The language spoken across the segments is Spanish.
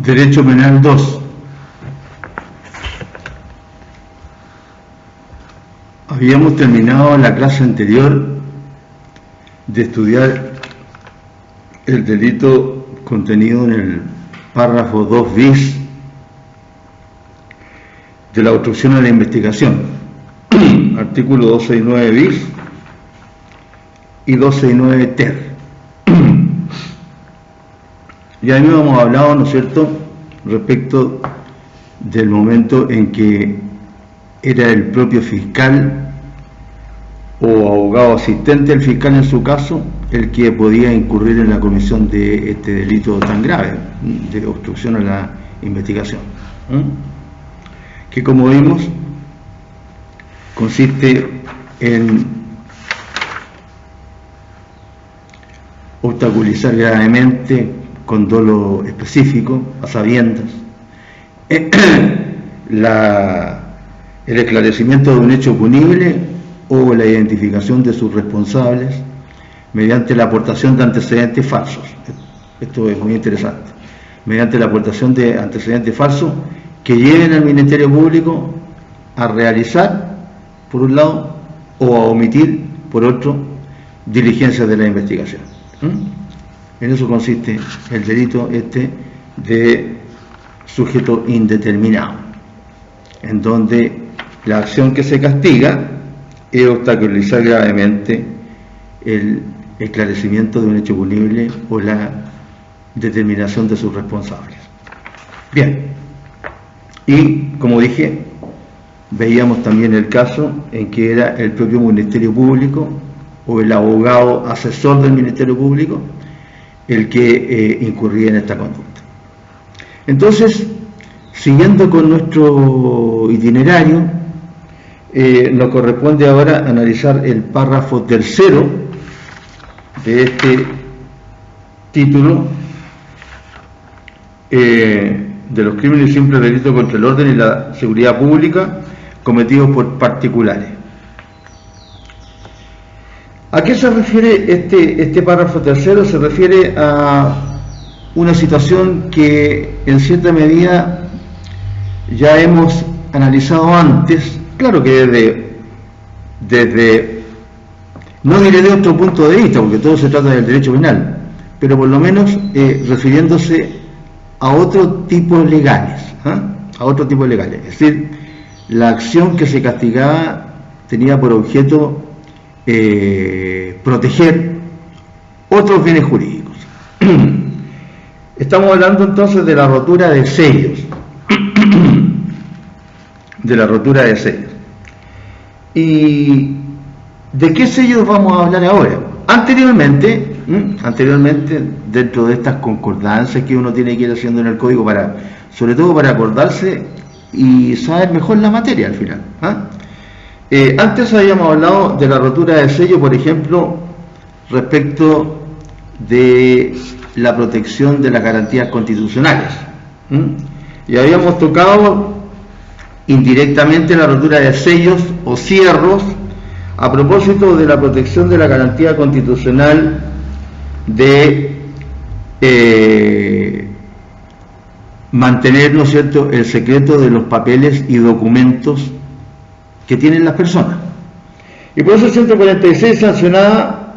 Derecho Penal 2. Habíamos terminado en la clase anterior de estudiar el delito contenido en el párrafo 2 bis de la obstrucción a la investigación, artículo 269 bis y 269 ter. Ya habíamos hablado, ¿no es cierto?, respecto del momento en que era el propio fiscal o abogado asistente del fiscal en su caso el que podía incurrir en la comisión de este delito tan grave de obstrucción a la investigación, que, como vimos, consiste en obstaculizar gravemente con dolo específico, a sabiendas, el esclarecimiento de un hecho punible o la identificación de sus responsables mediante la aportación de antecedentes falsos. Esto es muy interesante. Mediante la aportación de antecedentes falsos que lleven al Ministerio Público a realizar, por un lado, o a omitir, por otro, diligencias de la investigación. En eso consiste el delito de sujeto indeterminado, en donde la acción que se castiga es obstaculizar gravemente el esclarecimiento de un hecho punible o la determinación de sus responsables. Bien, y como dije, veíamos también el caso en que era el propio Ministerio Público o el abogado asesor del Ministerio Público el que incurría en esta conducta. Entonces, siguiendo con nuestro itinerario, nos corresponde ahora analizar el párrafo tercero de este título de los crímenes y simples delitos contra el orden y la seguridad pública cometidos por particulares. ¿A qué se refiere este párrafo tercero? Se refiere a una situación que en cierta medida ya hemos analizado antes, claro que desde no diré de otro punto de vista, porque todo se trata del derecho penal, pero por lo menos refiriéndose a otros tipos legales, a otros tipos legales. Es decir, la acción que se castigaba tenía por objeto proteger otros bienes jurídicos. Estamos hablando entonces de la rotura de sellos, de la rotura de sellos. ¿Y de qué sellos vamos a hablar ahora? Anteriormente, dentro de estas concordancias que uno tiene que ir haciendo en el código, sobre todo para acordarse y saber mejor la materia al final. Antes habíamos hablado de la rotura de sello, por ejemplo, respecto de la protección de las garantías constitucionales. Y habíamos tocado indirectamente la rotura de sellos o cierros a propósito de la protección de la garantía constitucional de mantener, ¿no es cierto?, el secreto de los papeles y documentos que tienen las personas. Y por eso el 146 sancionaba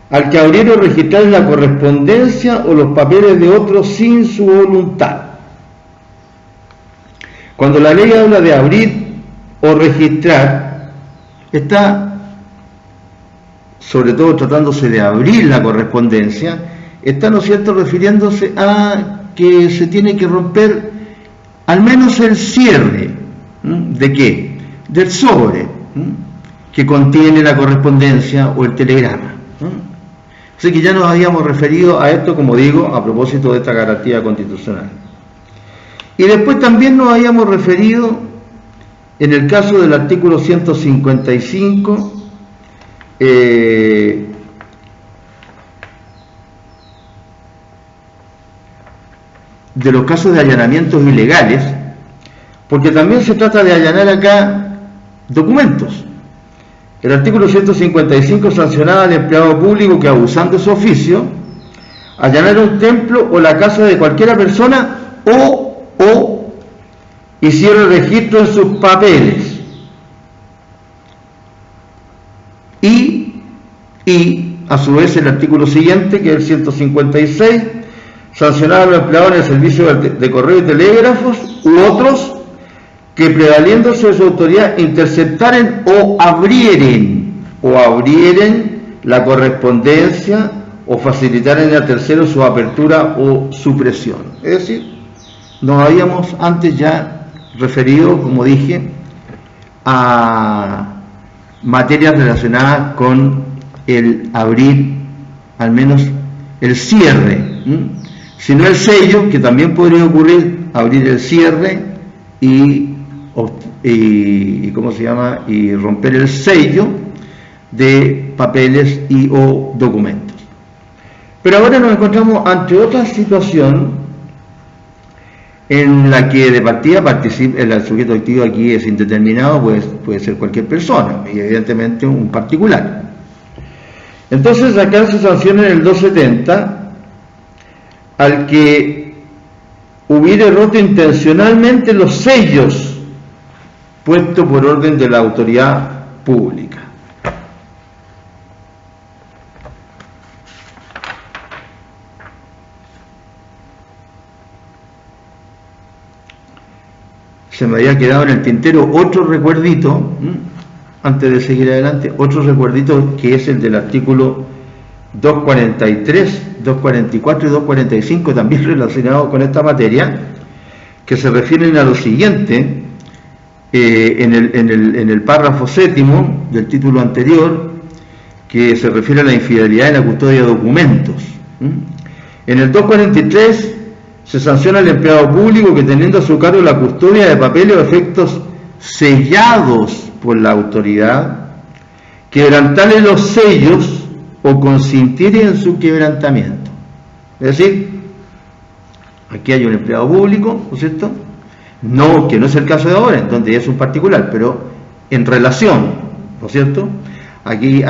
al que abriera o registrara la correspondencia o los papeles de otros sin su voluntad. Cuando la ley habla de abrir o registrar, está, sobre todo tratándose de abrir la correspondencia, está, ¿no es cierto?, refiriéndose a que se tiene que romper al menos el cierre. ¿De qué? Del sobre que contiene la correspondencia o el telegrama. Así que ya nos habíamos referido a esto, como digo, a propósito de esta garantía constitucional. Y después también nos habíamos referido, en el caso del artículo 155, de los casos de allanamientos ilegales, porque también se trata de allanar acá documentos. El artículo 155 sancionaba al empleado público que, abusando de su oficio, allanara un templo o la casa de cualquiera persona o hicieron registro en sus papeles y a su vez el artículo siguiente, que es el 156, sancionar a los empleados en el servicio de correo y telégrafos u otros que prevaliéndose de su autoridad interceptaren o abrieren la correspondencia o facilitaren a terceros su apertura o supresión. Es decir, nos habíamos antes ya referido, como dije, a materias relacionadas con el abrir, al menos el cierre, sino el sello, que también podría ocurrir, abrir el cierre y ¿cómo se llama? Y romper el sello de papeles y o documentos. Pero ahora nos encontramos ante otra situación en la que de partida participa, el sujeto activo aquí es indeterminado, puede ser cualquier persona y evidentemente un particular. Entonces acá se sanciona en el 270 al que hubiere roto intencionalmente los sellos puestos por orden de la autoridad pública. Se me había quedado en el tintero otro recuerdito, antes de seguir adelante, otro recuerdito que es el del artículo 243, 244 y 245, también relacionado con esta materia, que se refieren a lo siguiente, en el párrafo séptimo del título anterior, que se refiere a la infidelidad en la custodia de documentos. En el 243 se sanciona al empleado público que, teniendo a su cargo la custodia de papeles o efectos sellados por la autoridad, quebrantare los sellos o consintiere en su quebrantamiento. Es decir, aquí hay un empleado público, ¿no es cierto? No, que no es el caso de ahora, en donde es un particular, pero en relación, ¿no es cierto? Allí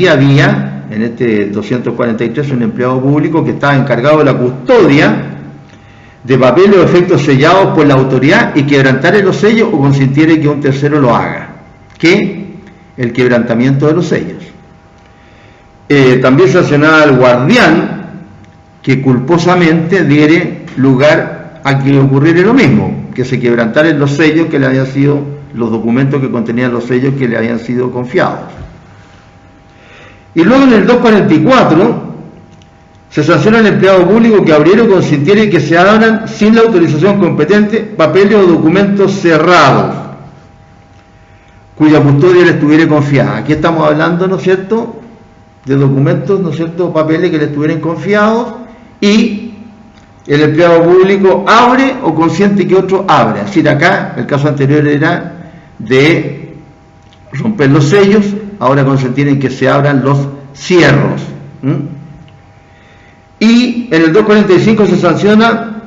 había, en este 243, un empleado público que estaba encargado de la custodia de papeles o efectos sellados por la autoridad y quebrantare los sellos o consintiere que un tercero lo haga, que el quebrantamiento de los sellos. También sancionaba al guardián que culposamente diere lugar a que ocurriera lo mismo, que se quebrantaren los sellos que le habían sido, los documentos que contenían los sellos que le habían sido confiados. Y luego en el 244 se sanciona al empleado público que abriera o consintiere que se abran sin la autorización competente papeles o documentos cerrados cuya custodia le estuviera confiada. Aquí estamos hablando, ¿no es cierto?, de documentos, ¿no es cierto?, papeles que le estuvieran confiados, y el empleado público abre o consiente que otro abra. Es decir, acá el caso anterior era de romper los sellos, ahora consentir en que se abran los cierros. Y en el 245 se sanciona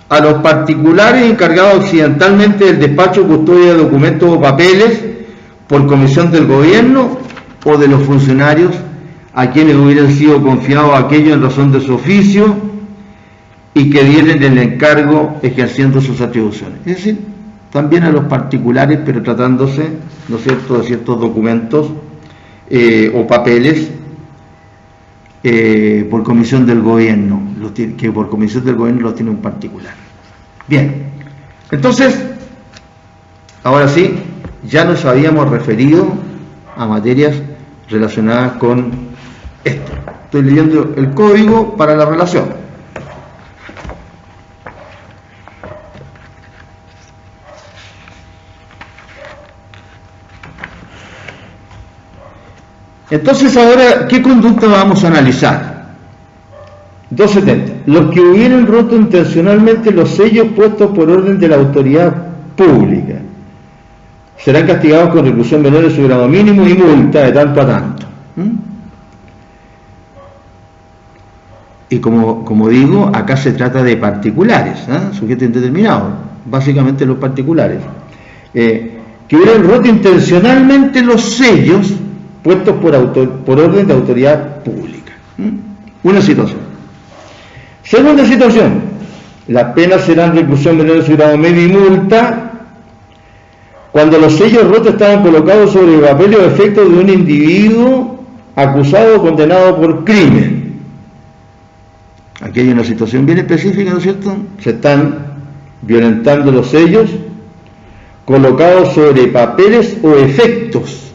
a los particulares encargados accidentalmente del despacho, custodia de documentos o papeles por comisión del gobierno o de los funcionarios a quienes hubieran sido confiados aquello en razón de su oficio y que dieren el encargo ejerciendo sus atribuciones. Es decir, también a los particulares, pero tratándose, ¿no es cierto?, de ciertos documentos o papeles por comisión del gobierno, que por comisión del gobierno los tiene un particular. Bien, entonces, ahora sí, ya nos habíamos referido a materias relacionadas con esto. Estoy leyendo el código para la relación. Entonces ahora, ¿qué conducta vamos a analizar? 270. Los que hubieran roto intencionalmente los sellos puestos por orden de la autoridad pública serán castigados con reclusión menor de su grado mínimo y multa de tanto a tanto. Y como digo, acá se trata de particulares, sujeto indeterminado, básicamente los particulares, que hubieran roto intencionalmente los sellos puestos por orden de autoridad pública. Una situación. Segunda situación, Las penas serán reclusión menor de su grado medio y multa cuando los sellos rotos estaban colocados sobre papel o efectos de un individuo acusado o condenado por crimen. Aquí hay una situación bien específica, ¿no es cierto? Se están violentando los sellos colocados sobre papeles o efectos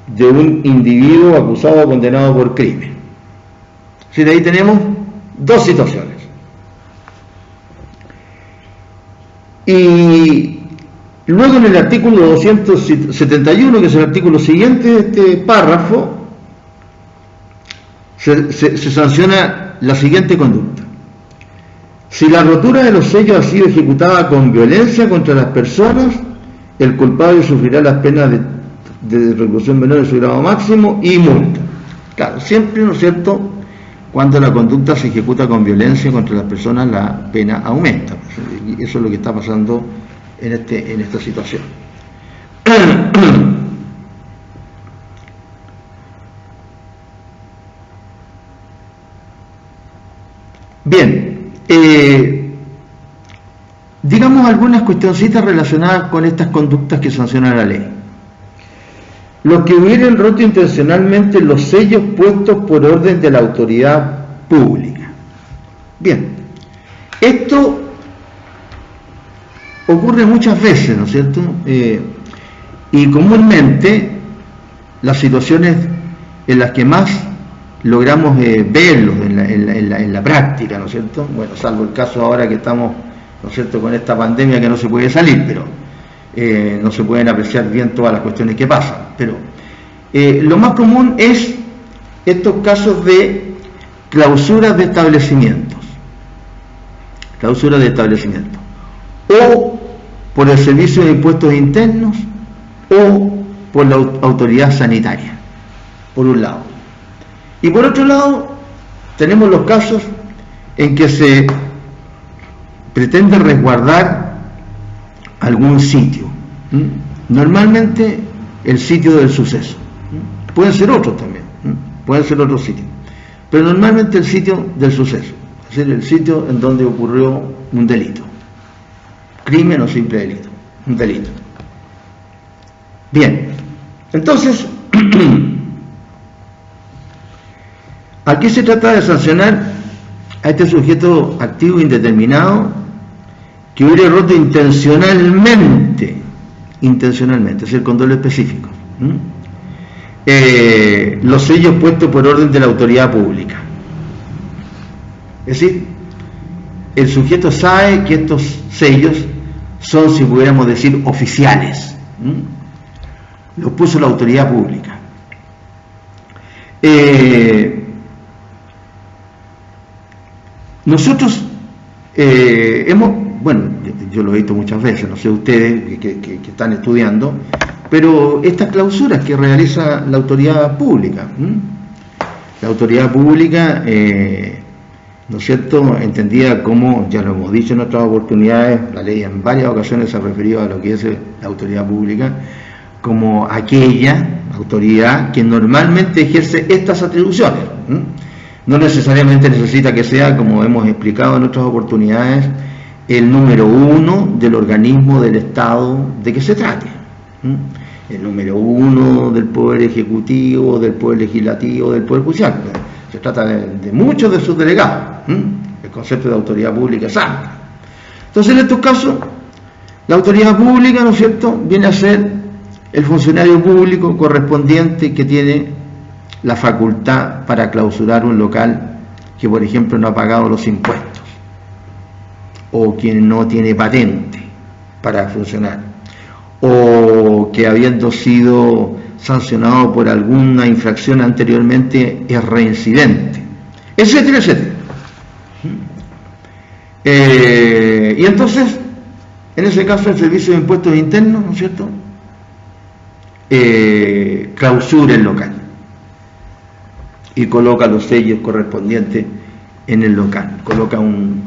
de un individuo acusado o condenado por crimen. Así de ahí tenemos dos situaciones. Y luego en el artículo 271, que es el artículo siguiente de este párrafo, se sanciona la siguiente conducta. Si la rotura de los sellos ha sido ejecutada con violencia contra las personas, el culpable sufrirá las penas de reclusión menor de su grado máximo y multa. Claro, siempre, ¿no es cierto?, cuando la conducta se ejecuta con violencia contra las personas, la pena aumenta. Y eso es lo que está pasando en esta situación. Bien, digamos algunas cuestioncitas relacionadas con estas conductas que sanciona la ley. Los que hubieran roto intencionalmente los sellos puestos por orden de la autoridad pública. Bien, esto ocurre muchas veces, ¿no es cierto? Y comúnmente las situaciones en las que más logramos verlos en la práctica, ¿no es cierto? Bueno, salvo el caso ahora que estamos, ¿no es cierto?, con esta pandemia que no se puede salir, pero no se pueden apreciar bien todas las cuestiones que pasan. Pero lo más común es estos casos de clausuras de establecimientos. Clausuras de establecimientos. O por el Servicio de Impuestos Internos o por la autoridad sanitaria, por un lado. Y por otro lado, tenemos los casos en que se pretende resguardar algún sitio. Normalmente el sitio del suceso. Pueden ser otros también, pueden ser otros sitios. Pero normalmente el sitio del suceso, es decir, el sitio en donde ocurrió un delito. Crimen o simple delito. Un delito. Bien, entonces, aquí se trata de sancionar a este sujeto activo indeterminado que hubiera roto intencionalmente, es decir, con doble específico, los sellos puestos por orden de la autoridad pública. Es decir, el sujeto sabe que estos sellos son, si pudiéramos decir, oficiales. Los puso la autoridad pública. Nosotros bueno, yo lo he visto muchas veces, no sé ustedes que están estudiando, pero estas clausuras que realiza la autoridad pública, la autoridad pública, ¿no es cierto?, entendida como, ya lo hemos dicho en otras oportunidades, la ley en varias ocasiones se ha referido a lo que es la autoridad pública, como aquella autoridad que normalmente ejerce estas atribuciones. No necesariamente necesita que sea, como hemos explicado en otras oportunidades, el número uno del organismo del Estado de que se trate. El número uno del Poder Ejecutivo, del Poder Legislativo, del Poder Judicial. Se trata de muchos de sus delegados. El concepto de autoridad pública es amplio. Entonces, en estos casos, la autoridad pública, ¿no es cierto?, viene a ser el funcionario público correspondiente que tiene la facultad para clausurar un local que, por ejemplo, no ha pagado los impuestos, o quien no tiene patente para funcionar, o que habiendo sido sancionado por alguna infracción anteriormente es reincidente, etcétera, etcétera. Y entonces, en ese caso, el Servicio de Impuestos Internos, ¿no es cierto?, clausura el local y coloca los sellos correspondientes en el local, coloca una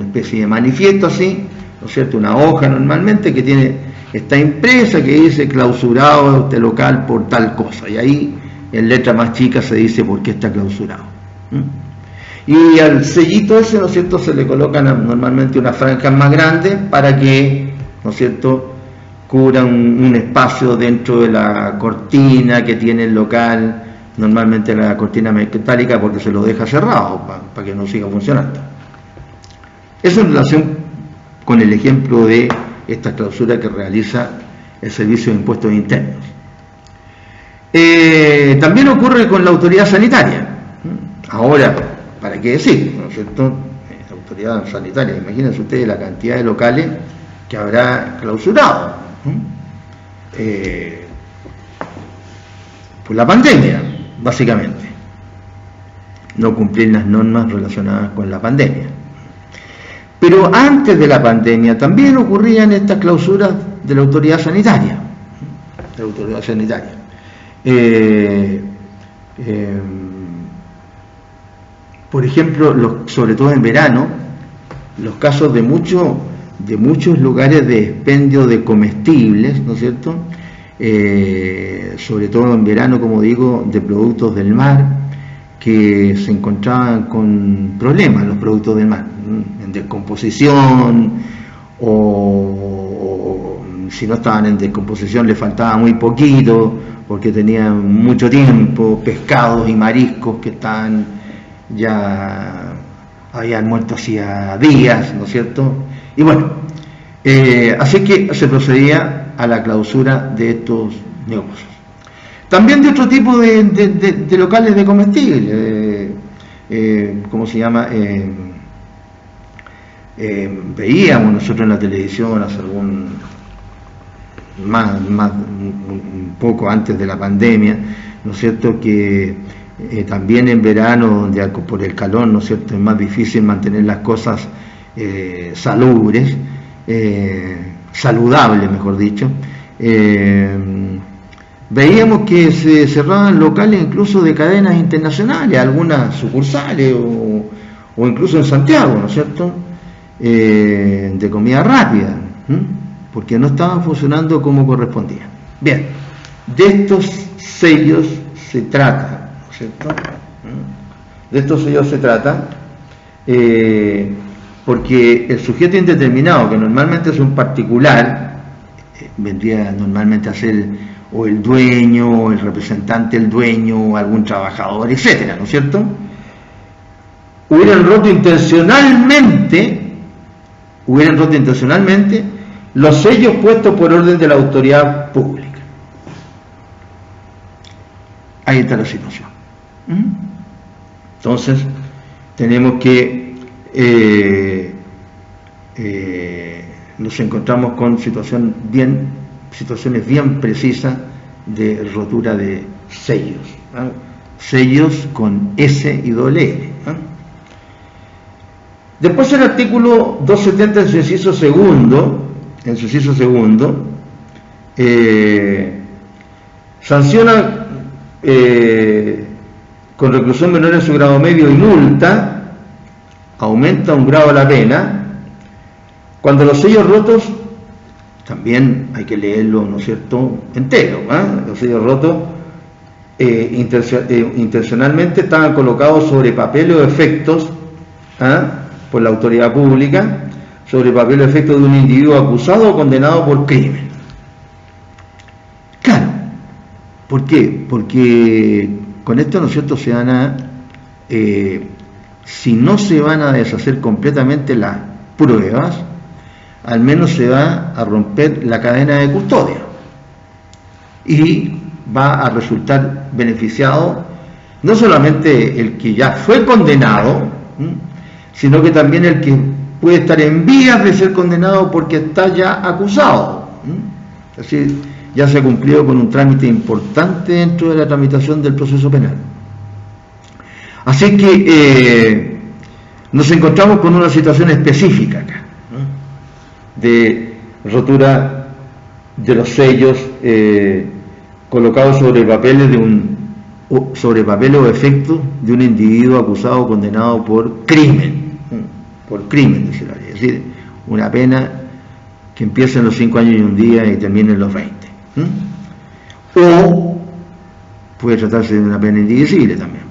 especie de manifiesto así, ¿no es cierto?, una hoja normalmente que tiene, está impresa, que dice clausurado este local por tal cosa, y ahí en letra más chica se dice por qué está clausurado. Y al sellito ese, ¿no es cierto?, se le colocan normalmente unas franjas más grandes para que, ¿no es cierto?, cubra un espacio dentro de la cortina que tiene el local, normalmente la cortina metálica, porque se lo deja cerrado para que no siga funcionando. Eso en relación con el ejemplo de esta clausura que realiza el Servicio de Impuestos Internos. También ocurre con la autoridad sanitaria. Ahora, ¿para qué decir? ¿No es cierto? La autoridad sanitaria, imagínense ustedes la cantidad de locales que habrá clausurado por la pandemia, básicamente. No cumplir las normas relacionadas con la pandemia. Pero antes de la pandemia también ocurrían estas clausuras de la autoridad sanitaria. De la autoridad sanitaria. Por ejemplo, sobre todo en verano, los casos de muchos lugares de expendio de comestibles, ¿no es cierto? Sobre todo en verano, como digo, de productos del mar, que se encontraban con problemas los productos del mar, en descomposición, o si no estaban en descomposición les faltaba muy poquito, porque tenían mucho tiempo, pescados y mariscos que estaban ya habían muerto hacía días, ¿no es cierto? Y bueno, así que se procedía a la clausura de estos negocios. También de otro tipo de locales de comestibles, ¿cómo se llama? Veíamos nosotros en la televisión hace un poco antes de la pandemia, ¿no es cierto?, que también en verano, donde por el calor, ¿no es cierto?, es más difícil mantener las cosas salubres, saludables, mejor dicho, veíamos que se cerraban locales incluso de cadenas internacionales, algunas sucursales o incluso en Santiago, ¿no es cierto?, de comida rápida, porque no estaban funcionando como correspondía. Bien, de estos sellos se trata, ¿no es cierto? De estos sellos se trata, porque el sujeto indeterminado, que normalmente es un particular, vendría normalmente a ser o el dueño, o el representante del dueño, o algún trabajador, etcétera, ¿no es cierto?, hubieran roto intencionalmente los sellos puestos por orden de la autoridad pública. Ahí está la situación. Entonces, tenemos que nos encontramos con situaciones bien precisas de rotura de sellos, ¿no? Sellos con S y doble L, ¿no? Después el artículo 270 en su inciso segundo, sanciona con reclusión menor en su grado medio y multa, aumenta un grado la pena, cuando los sellos rotos, también hay que leerlo, ¿no es cierto?, entero, los sellos rotos intencionalmente estaban colocados sobre papel o efectos, por la autoridad pública, sobre papel o efecto de un individuo acusado o condenado por crimen. Claro, ¿por qué? Porque con esto, ¿no es cierto?, se van a, si no se van a deshacer completamente las pruebas, al menos se va a romper la cadena de custodia y va a resultar beneficiado no solamente el que ya fue condenado, sino que también el que puede estar en vías de ser condenado porque está ya acusado. Es decir, ya se ha cumplido con un trámite importante dentro de la tramitación del proceso penal. Así que nos encontramos con una situación específica acá, de rotura de los sellos colocados sobre papeles sobre papel o efecto de un individuo acusado o condenado por crimen, dice la ley, es decir, una pena que empieza en los 5 años y un día y termina en los 20. O puede tratarse de una pena indivisible también.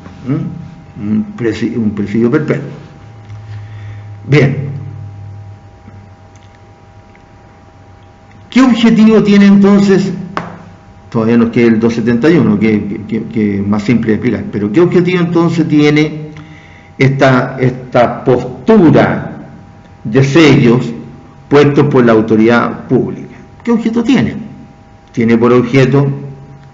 un presidio perpetuo. Bien. ¿Qué objetivo tiene entonces? Todavía nos queda el 271, que es más simple de explicar, pero ¿qué objetivo entonces tiene esta postura de sellos puestos por la autoridad pública? ¿Qué objeto tiene? Tiene por objeto,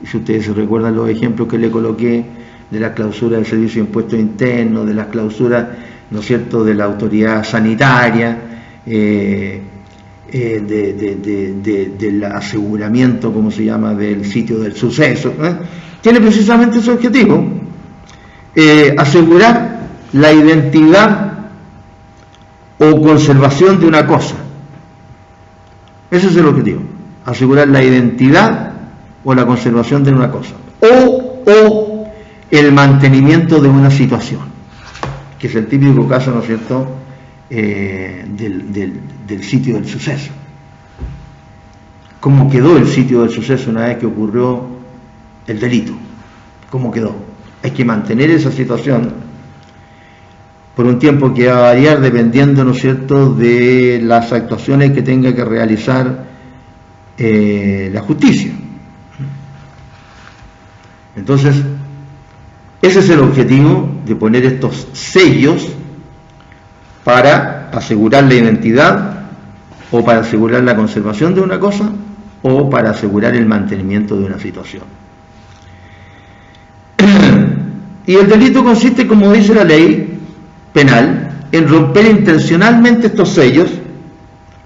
si ustedes se recuerdan los ejemplos que le coloqué, de la clausura del Servicio de Impuestos Internos, de las clausuras, ¿no es cierto?, de la autoridad sanitaria, del aseguramiento, como se llama, del sitio del suceso, tiene precisamente ese objetivo, asegurar la identidad o conservación de una cosa. Ese es el objetivo, asegurar la identidad o la conservación de una cosa, o el mantenimiento de una situación, que es el típico caso, ¿no es cierto?, del sitio del suceso. ¿Cómo quedó el sitio del suceso una vez que ocurrió el delito? ¿Cómo quedó? Hay que mantener esa situación por un tiempo que va a variar dependiendo, ¿no es cierto?, de las actuaciones que tenga que realizar la justicia. Entonces, ese es el objetivo de poner estos sellos para asegurar la identidad o para asegurar la conservación de una cosa o para asegurar el mantenimiento de una situación. Y el delito consiste, como dice la ley penal, en romper intencionalmente estos sellos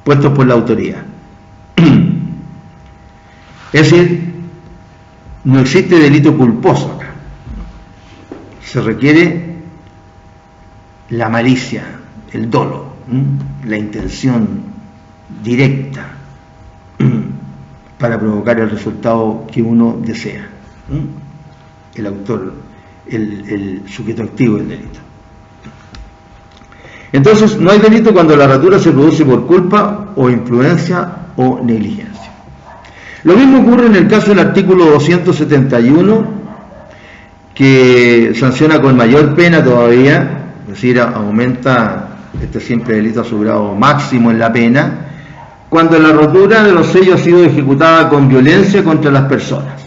puestos por la autoridad. Es decir, no existe delito culposo acá. Se requiere la malicia, el dolo, la intención directa para provocar el resultado que uno desea. El autor, el sujeto activo del delito. Entonces, no hay delito cuando la rotura se produce por culpa o imprudencia o negligencia. Lo mismo ocurre en el caso del artículo 271, que sanciona con mayor pena todavía, es decir, aumenta este simple delito a su grado máximo en la pena, cuando la rotura de los sellos ha sido ejecutada con violencia contra las personas.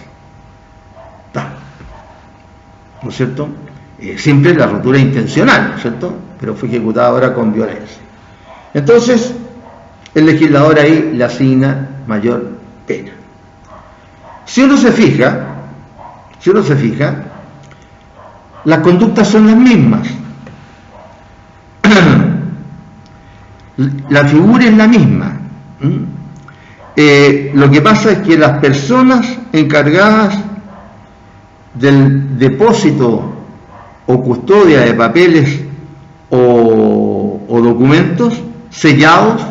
¿No es cierto? Siempre la rotura intencional, ¿no es cierto?, pero fue ejecutada ahora con violencia. Entonces, el legislador ahí le asigna mayor pena. Si uno se fija, las conductas son las mismas. La figura es la misma. Lo que pasa es que las personas encargadas del depósito o custodia de papeles o documentos sellados,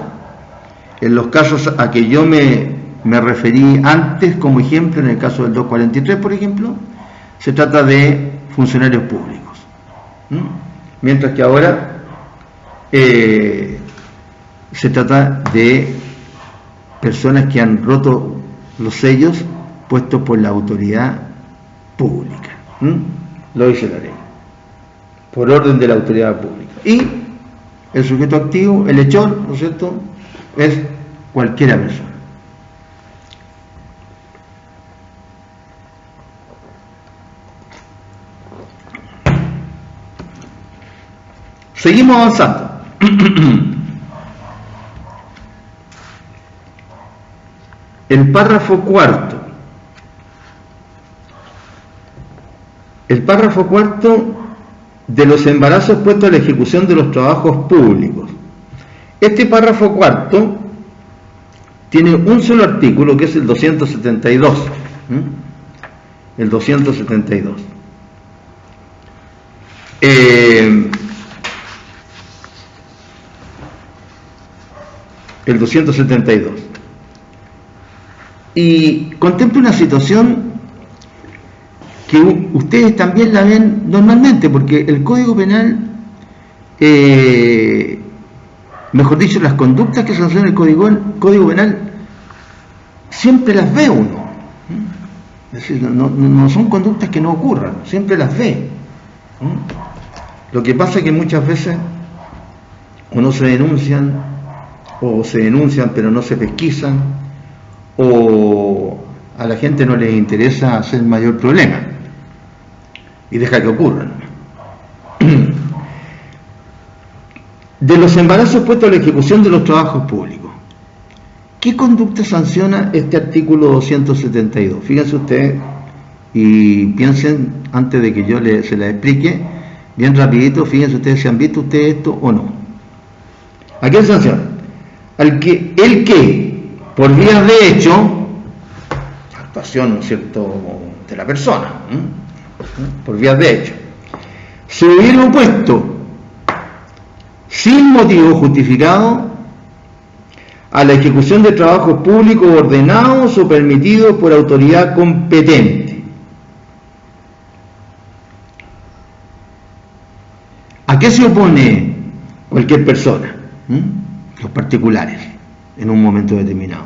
en los casos a que yo me referí antes como ejemplo, en el caso del 243, por ejemplo, se trata de funcionarios públicos. Mientras que ahora se trata de personas que han roto los sellos puestos por la autoridad pública. Lo dice la ley, por orden de la autoridad pública. Y el sujeto activo, el hechor, ¿no es cierto?, es cualquiera persona. Seguimos avanzando. El párrafo cuarto. El párrafo cuarto de los embarazos puestos a la ejecución de los trabajos públicos. Este párrafo cuarto tiene un solo artículo, que es el 272. El 272. El 272. Y contempla una situación que ustedes también la ven normalmente, porque el Código Penal, mejor dicho, las conductas que sanciona el Código Penal, siempre las ve uno. Es decir, no son conductas que no ocurran, siempre las ve. Lo que pasa es que muchas veces o no se denuncian, o se denuncian pero no se pesquisan, o a la gente no les interesa hacer mayor problema y deja que ocurran. De los embarazos puestos a la ejecución de los trabajos públicos, ¿qué conducta sanciona este artículo 272? Fíjense ustedes y piensen antes de que yo se la explique bien rapidito. Fíjense ustedes si han visto ustedes esto o no. ¿A quién sanciona? El que por vías de hecho, actuación, ¿no es cierto?, de la persona, por vías de hecho, se hubiera opuesto sin motivo justificado a la ejecución de trabajos públicos ordenados o permitidos por autoridad competente. ¿A qué se opone cualquier persona? Los particulares, en un momento determinado.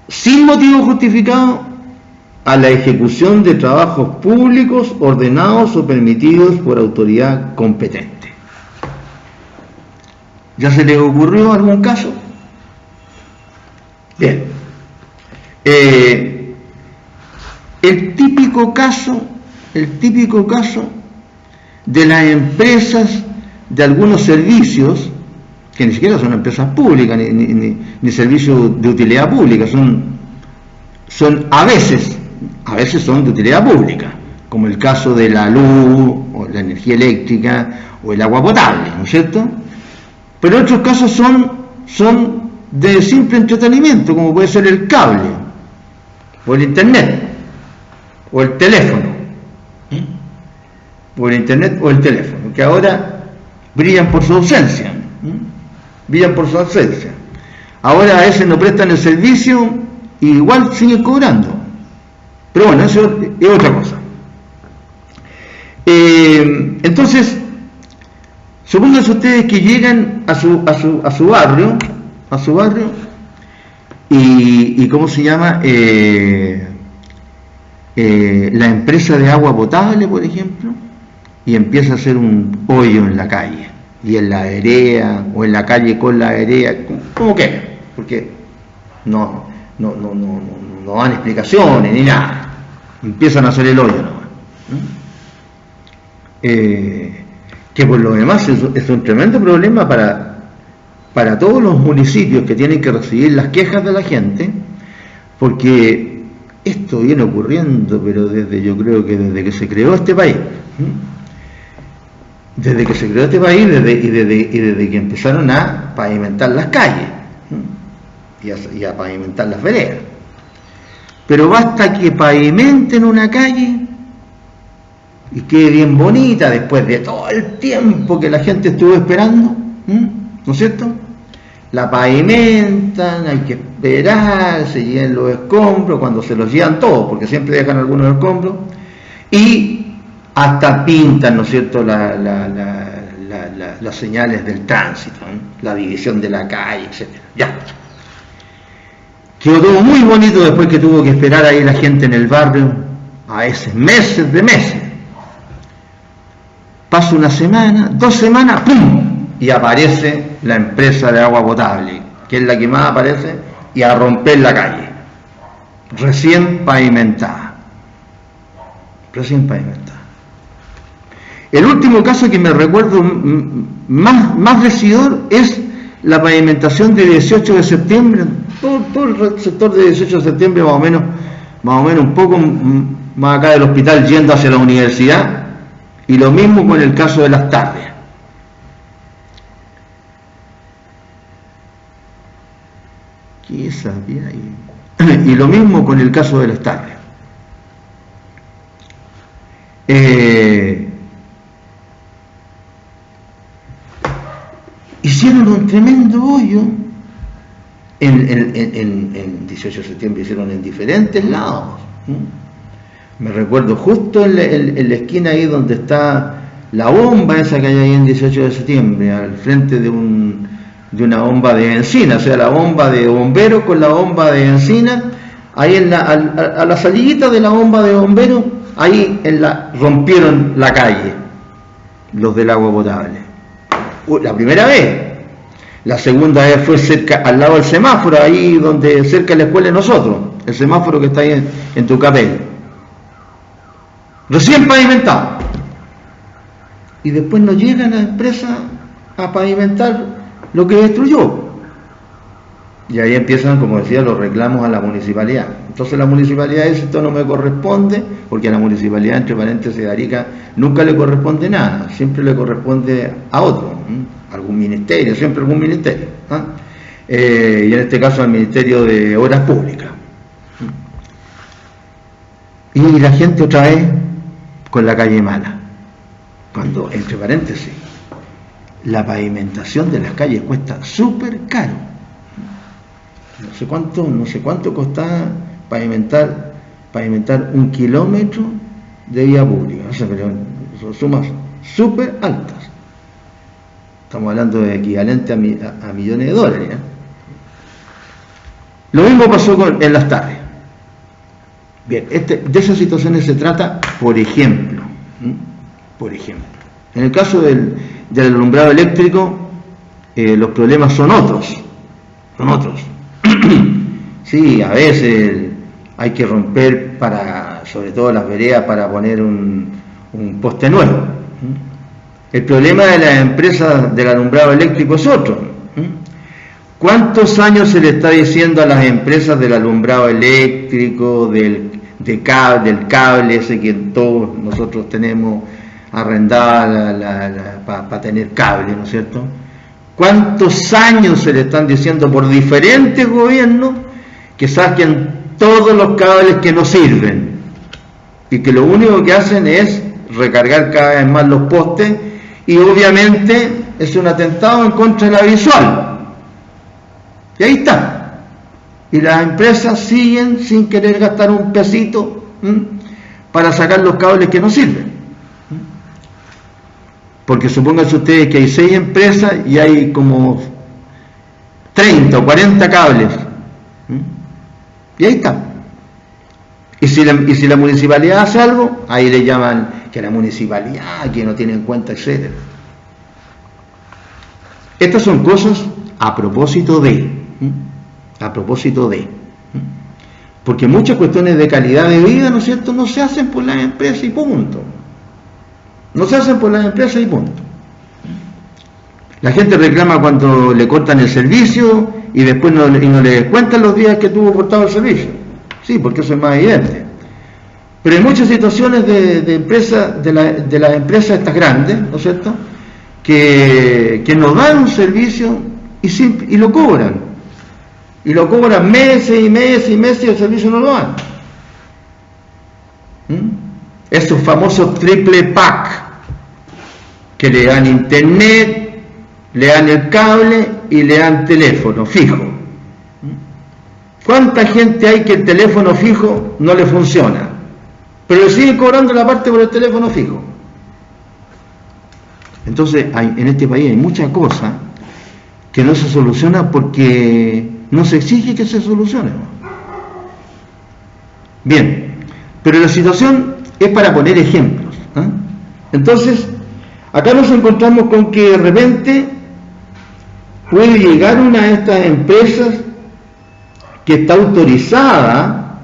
Sin motivo justificado a la ejecución de trabajos públicos ordenados o permitidos por autoridad competente. ¿Ya se le ocurrió algún caso? Bien. El típico caso de las empresas de algunos servicios, que ni siquiera son empresas públicas, ni servicios de utilidad pública, son a veces son de utilidad pública, como el caso de la luz, o la energía eléctrica, o el agua potable, ¿no es cierto? Pero otros casos son de simple entretenimiento, como puede ser el cable, o el internet, o el teléfono, que ahora brillan por su ausencia, Ahora a veces no prestan el servicio y igual siguen cobrando. Pero bueno, eso es otra cosa. Entonces, supónganse ustedes que llegan a su barrio, y ¿cómo se llama? La empresa de agua potable, por ejemplo, y empieza a hacer un hoyo en la calle, y en la vereda, o en la calle con la vereda, como que, porque no dan explicaciones ni nada, empiezan a hacer el hoyo nomás. Que por lo demás es un tremendo problema para todos los municipios que tienen que recibir las quejas de la gente, porque esto viene ocurriendo, pero yo creo que desde que se creó este país. Desde que se creó este país y desde que empezaron a pavimentar las calles y a pavimentar las veredas. Pero basta que pavimenten una calle y quede bien bonita después de todo el tiempo que la gente estuvo esperando, ¿no es cierto? La pavimentan, hay que esperar, se lleven los escombros, cuando se los llevan todos, porque siempre dejan algunos escombros, y hasta pintan, ¿no es cierto?, las señales del tránsito, la división de la calle, etc. Ya. Quedó todo muy bonito después que tuvo que esperar ahí la gente en el barrio, a veces meses de meses. Pasa una semana, 2 semanas, ¡pum!, y aparece la empresa de agua potable, que es la que más aparece, y a romper la calle, recién pavimentada. El último caso que me recuerdo más decidor es la pavimentación de 18 de septiembre, todo el sector de 18 de septiembre, más o menos un poco más acá del hospital yendo hacia la universidad, y lo mismo con el caso de Las Tardes. ¿Qué sabía ahí? Y lo mismo con el caso de Las Tardes. Hicieron un tremendo hoyo en 18 de septiembre, hicieron en diferentes lados. Me recuerdo justo en la esquina ahí donde está la bomba esa que hay ahí en 18 de septiembre, al frente de una bomba de bencina, o sea, la bomba de bomberos con la bomba de bencina, ahí a la salidita de la bomba de bomberos ahí rompieron la calle, los del agua potable. La primera vez. La segunda vez fue cerca, al lado del semáforo, ahí donde cerca de la escuela de nosotros, el semáforo que está ahí en tu capel. Recién pavimentado. Y después no llega la empresa a pavimentar lo que destruyó. Y ahí empiezan, como decía, los reclamos a la municipalidad. Entonces la municipalidad dice: esto no me corresponde, porque a la municipalidad, entre paréntesis, de Arica nunca le corresponde nada, siempre le corresponde a otro, algún ministerio, siempre algún ministerio, y en este caso al Ministerio de Obras Públicas. Y la gente otra vez con la calle mala, cuando, entre paréntesis, la pavimentación de las calles cuesta súper caro. No sé cuánto costaba pavimentar 1 kilómetro de vía pública. Pero son sumas súper altas. Estamos hablando de equivalente a millones de dólares. Lo mismo pasó en Las Tardes. Bien, de esas situaciones se trata, por ejemplo. En el caso del alumbrado eléctrico, los problemas son otros. Sí, a veces hay que romper, sobre todo las veredas, para poner un poste nuevo. El problema de las empresas del alumbrado eléctrico es otro. ¿Cuántos años se le está diciendo a las empresas del alumbrado eléctrico, del cable ese que todos nosotros tenemos arrendada para tener cable, ¿no es cierto? ¿Cuántos años se le están diciendo por diferentes gobiernos que saquen todos los cables que no sirven y que lo único que hacen es recargar cada vez más los postes? Y obviamente es un atentado en contra de la visual. Y ahí está. Y las empresas siguen sin querer gastar un pesito para sacar los cables que no sirven. Porque supónganse ustedes que hay 6 empresas y hay como 30 o 40 cables. Y ahí está. Y si la municipalidad hace algo, ahí le llaman que la municipalidad, que no tiene en cuenta, etc. Estas son cosas a propósito de. Porque muchas cuestiones de calidad de vida, ¿no es cierto?, no se hacen por las empresas y punto. La gente reclama cuando le cortan el servicio y después no le descuentan los días que tuvo cortado el servicio. Sí, porque eso es más evidente. Pero hay muchas situaciones de empresas, de las empresas estas grandes, ¿no es cierto?, que nos dan un servicio y lo cobran. Y lo cobran meses y el servicio no lo dan. Esos famosos triple pack, que le dan internet, le dan el cable y le dan teléfono fijo. ¿Cuánta gente hay que el teléfono fijo no le funciona, pero le siguen cobrando la parte por el teléfono fijo? Entonces en este país hay muchas cosas que no se solucionan porque no se exige que se solucione. Bien, pero la situación es para poner ejemplos. Entonces, acá nos encontramos con que de repente puede llegar una de estas empresas que está autorizada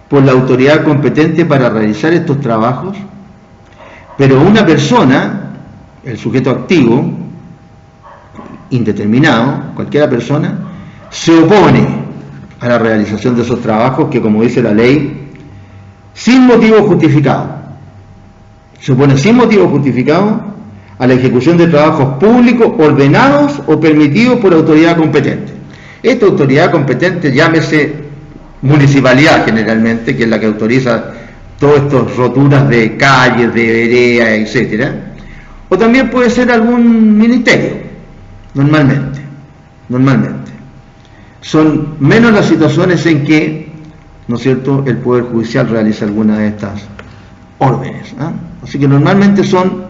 por la autoridad competente para realizar estos trabajos, pero una persona, el sujeto activo, indeterminado, cualquiera persona, se opone a la realización de esos trabajos que, como dice la ley, sin motivo justificado. Se opone sin motivo justificado a la ejecución de trabajos públicos ordenados o permitidos por autoridad competente. Esta autoridad competente, llámese municipalidad generalmente, que es la que autoriza todas estas roturas de calles, de veredas, etcétera, o también puede ser algún ministerio, normalmente. Son menos las situaciones en que, ¿no es cierto?, el Poder Judicial realiza alguna de estas órdenes. Así que normalmente son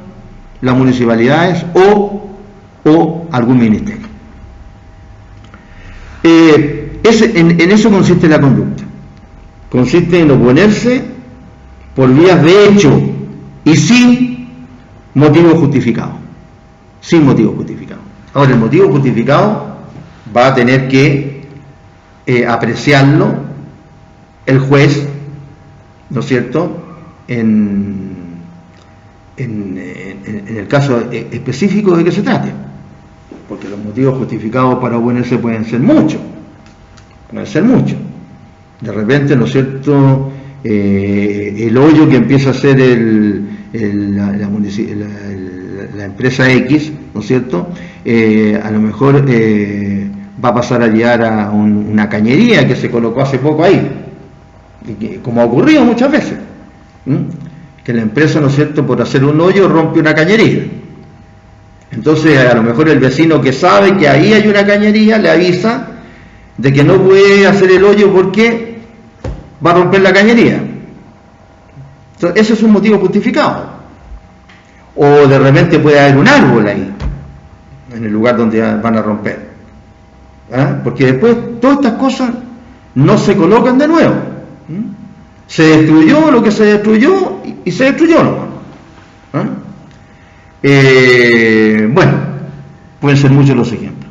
las municipalidades o algún ministerio. En eso consiste la conducta. Consiste en oponerse por vías de hecho y sin motivo justificado. Sin motivo justificado. Ahora, el motivo justificado va a tener que apreciarlo el juez, ¿no es cierto?, en el caso específico de que se trate, porque los motivos justificados para oponerse pueden ser muchos, de repente, ¿no es cierto?, el hoyo que empieza a ser la empresa X, ¿no es cierto?, a lo mejor va a pasar a llegar a una cañería que se colocó hace poco ahí, como ha ocurrido muchas veces, que la empresa, ¿no es cierto?, por hacer un hoyo rompe una cañería. Entonces, a lo mejor el vecino que sabe que ahí hay una cañería le avisa de que no puede hacer el hoyo porque va a romper la cañería. Entonces, ese es un motivo justificado. O de repente puede haber un árbol ahí, en el lugar donde van a romper. Porque después todas estas cosas no se colocan de nuevo. Se destruyó lo que se destruyó y se destruyó nomás. Bueno, pueden ser muchos los ejemplos.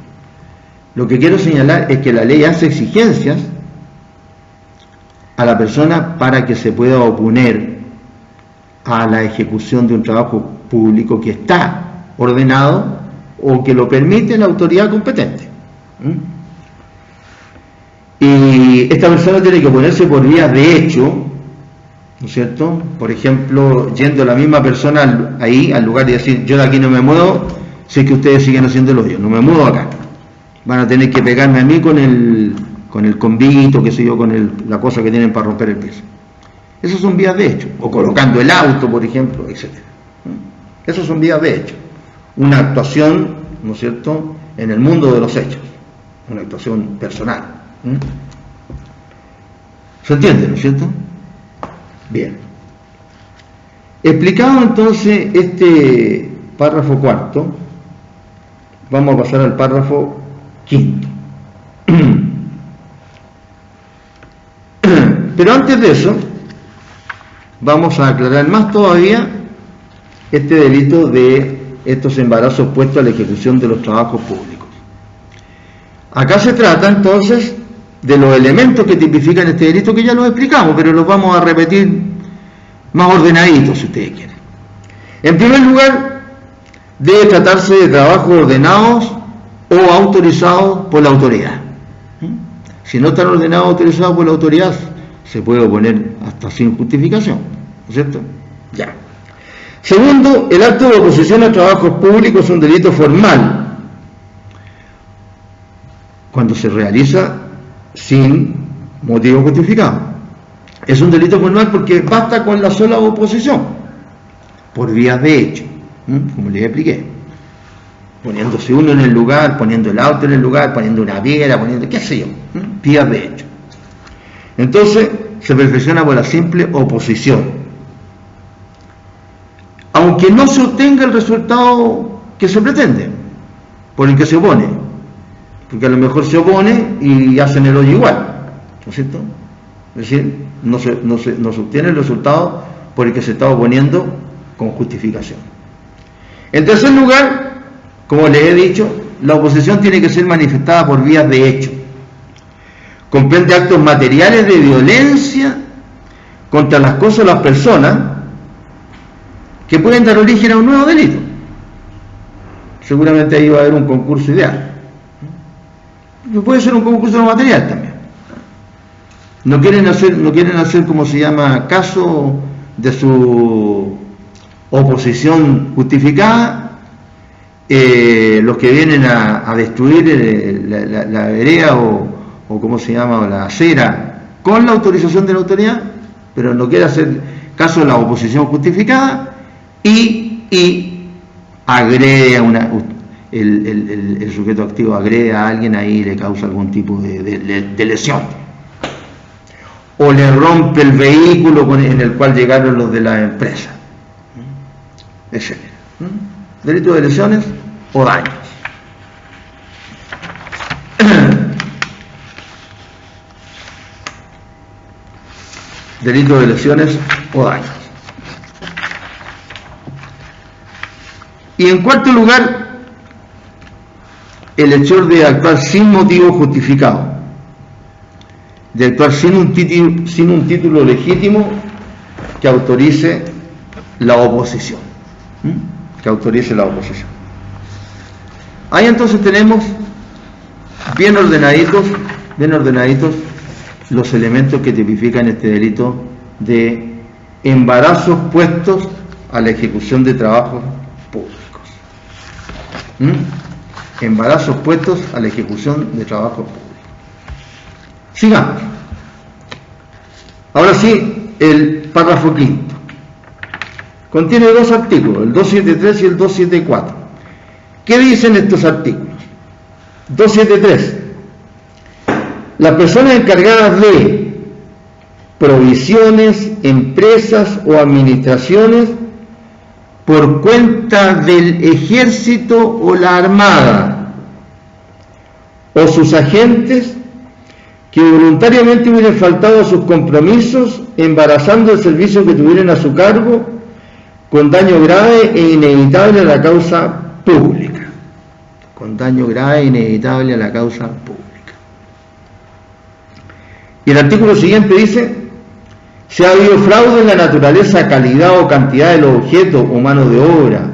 Lo que quiero señalar es que la ley hace exigencias a la persona para que se pueda oponer a la ejecución de un trabajo público que está ordenado o que lo permite la autoridad competente. Y esta persona tiene que oponerse por vías de hecho, ¿no es cierto? Por ejemplo, yendo la misma persona ahí al lugar y decir: yo de aquí no me muevo, si es que ustedes siguen haciendo el hoyo, no me muevo acá. Van a tener que pegarme a mí con el convito, qué sé yo, con la cosa que tienen para romper el piso. Esas son vías de hecho. O colocando el auto, por ejemplo, etc. Esas son vías de hecho. Una actuación, ¿no es cierto?, en el mundo de los hechos. Una actuación personal. ¿Se entiende, no es cierto? Bien. Explicado entonces este párrafo cuarto, vamos a pasar al párrafo quinto. Pero antes de eso, vamos a aclarar más todavía este delito de estos embarazos puestos a la ejecución de los trabajos públicos. Acá se trata entonces de los elementos que tipifican este delito, que ya los explicamos, pero los vamos a repetir más ordenaditos si ustedes quieren. En primer lugar, debe tratarse de trabajos ordenados o autorizados por la autoridad. Si no están ordenados o autorizados por la autoridad, se puede oponer hasta sin justificación, ¿no es cierto? Ya. Segundo, el acto de oposición a trabajos públicos es un delito formal cuando se realiza sin motivo justificado. Es un delito formal porque basta con la sola oposición, por vías de hecho, como les expliqué. Poniéndose uno en el lugar, poniendo el auto en el lugar, poniendo una piedra, poniendo, qué sé yo, vías de hecho. Entonces, se perfecciona por la simple oposición. Aunque no se obtenga el resultado que se pretende, por el que se opone. Porque a lo mejor se opone y hacen el hoyo igual, ¿no es cierto? Es decir, no se obtiene el resultado por el que se está oponiendo con justificación. En tercer lugar, como les he dicho, la oposición tiene que ser manifestada por vías de hecho. Comprende actos materiales de violencia contra las cosas o las personas que pueden dar origen a un nuevo delito. Seguramente ahí va a haber un concurso ideal. Puede ser un concurso no material también. No quieren hacer como se llama caso de su oposición justificada, los que vienen a destruir la vereda o como se llama, la acera, con la autorización de la autoridad, pero no quiere hacer caso de la oposición justificada y agrede a el sujeto activo agrede a alguien, ahí le causa algún tipo de lesión. O le rompe el vehículo en el cual llegaron los de la empresa, etc. Delito de lesiones o daños. Delito de lesiones o daños. Y en cuarto lugar, el hecho de actuar sin motivo justificado, de actuar sin un título legítimo que autorice la oposición. Que autorice la oposición. Ahí entonces tenemos bien ordenaditos los elementos que tipifican este delito de embarazos puestos a la ejecución de trabajos públicos. Embarazos puestos a la ejecución de trabajos públicos. Sigamos. Ahora sí, el párrafo quinto. Contiene dos artículos, el 273 y el 274. ¿Qué dicen estos artículos? 273. Las personas encargadas de provisiones, empresas o administraciones por cuenta del ejército o la armada, o sus agentes que voluntariamente hubieran faltado a sus compromisos, embarazando el servicio que tuvieran a su cargo, con daño grave e inevitable a la causa pública. Con daño grave e inevitable a la causa pública. Y el artículo siguiente dice: si ha habido fraude en la naturaleza, calidad o cantidad de los objetos o mano de obra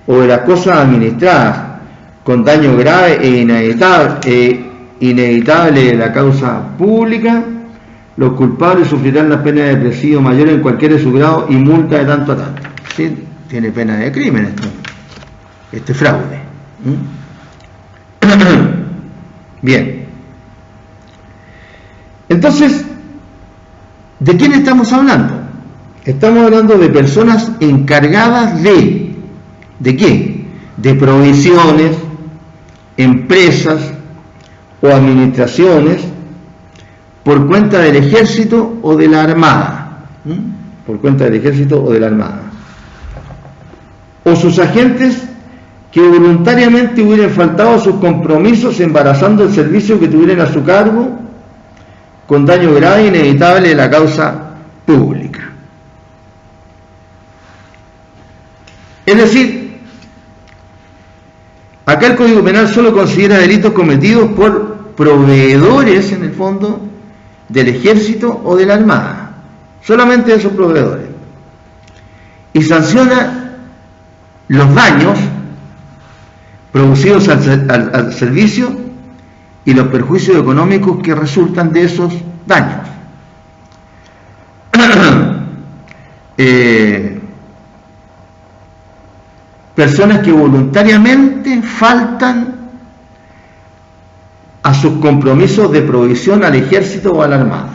o de las cosas administradas con daño grave e inevitable de la causa pública, los culpables sufrirán la pena de presidio mayor en cualquiera de sus grados y multa de tanto a tanto. ¿Sí? Tiene pena de crimen este fraude. Bien. Entonces, ¿de quién estamos hablando? Estamos hablando de personas encargadas ¿de qué? De provisiones, empresas o administraciones por cuenta del ejército o de la armada. Por cuenta del ejército o de la armada. O sus agentes que voluntariamente hubieran faltado a sus compromisos embarazando el servicio que tuvieran a su cargo, con daño grave e inevitable de la causa pública. Es decir, acá el Código Penal solo considera delitos cometidos por proveedores, en el fondo, del ejército o de la armada. Solamente esos proveedores. Y sanciona los daños producidos al servicio y los perjuicios económicos que resultan de esos daños. Personas que voluntariamente faltan a sus compromisos de provisión al ejército o a la armada.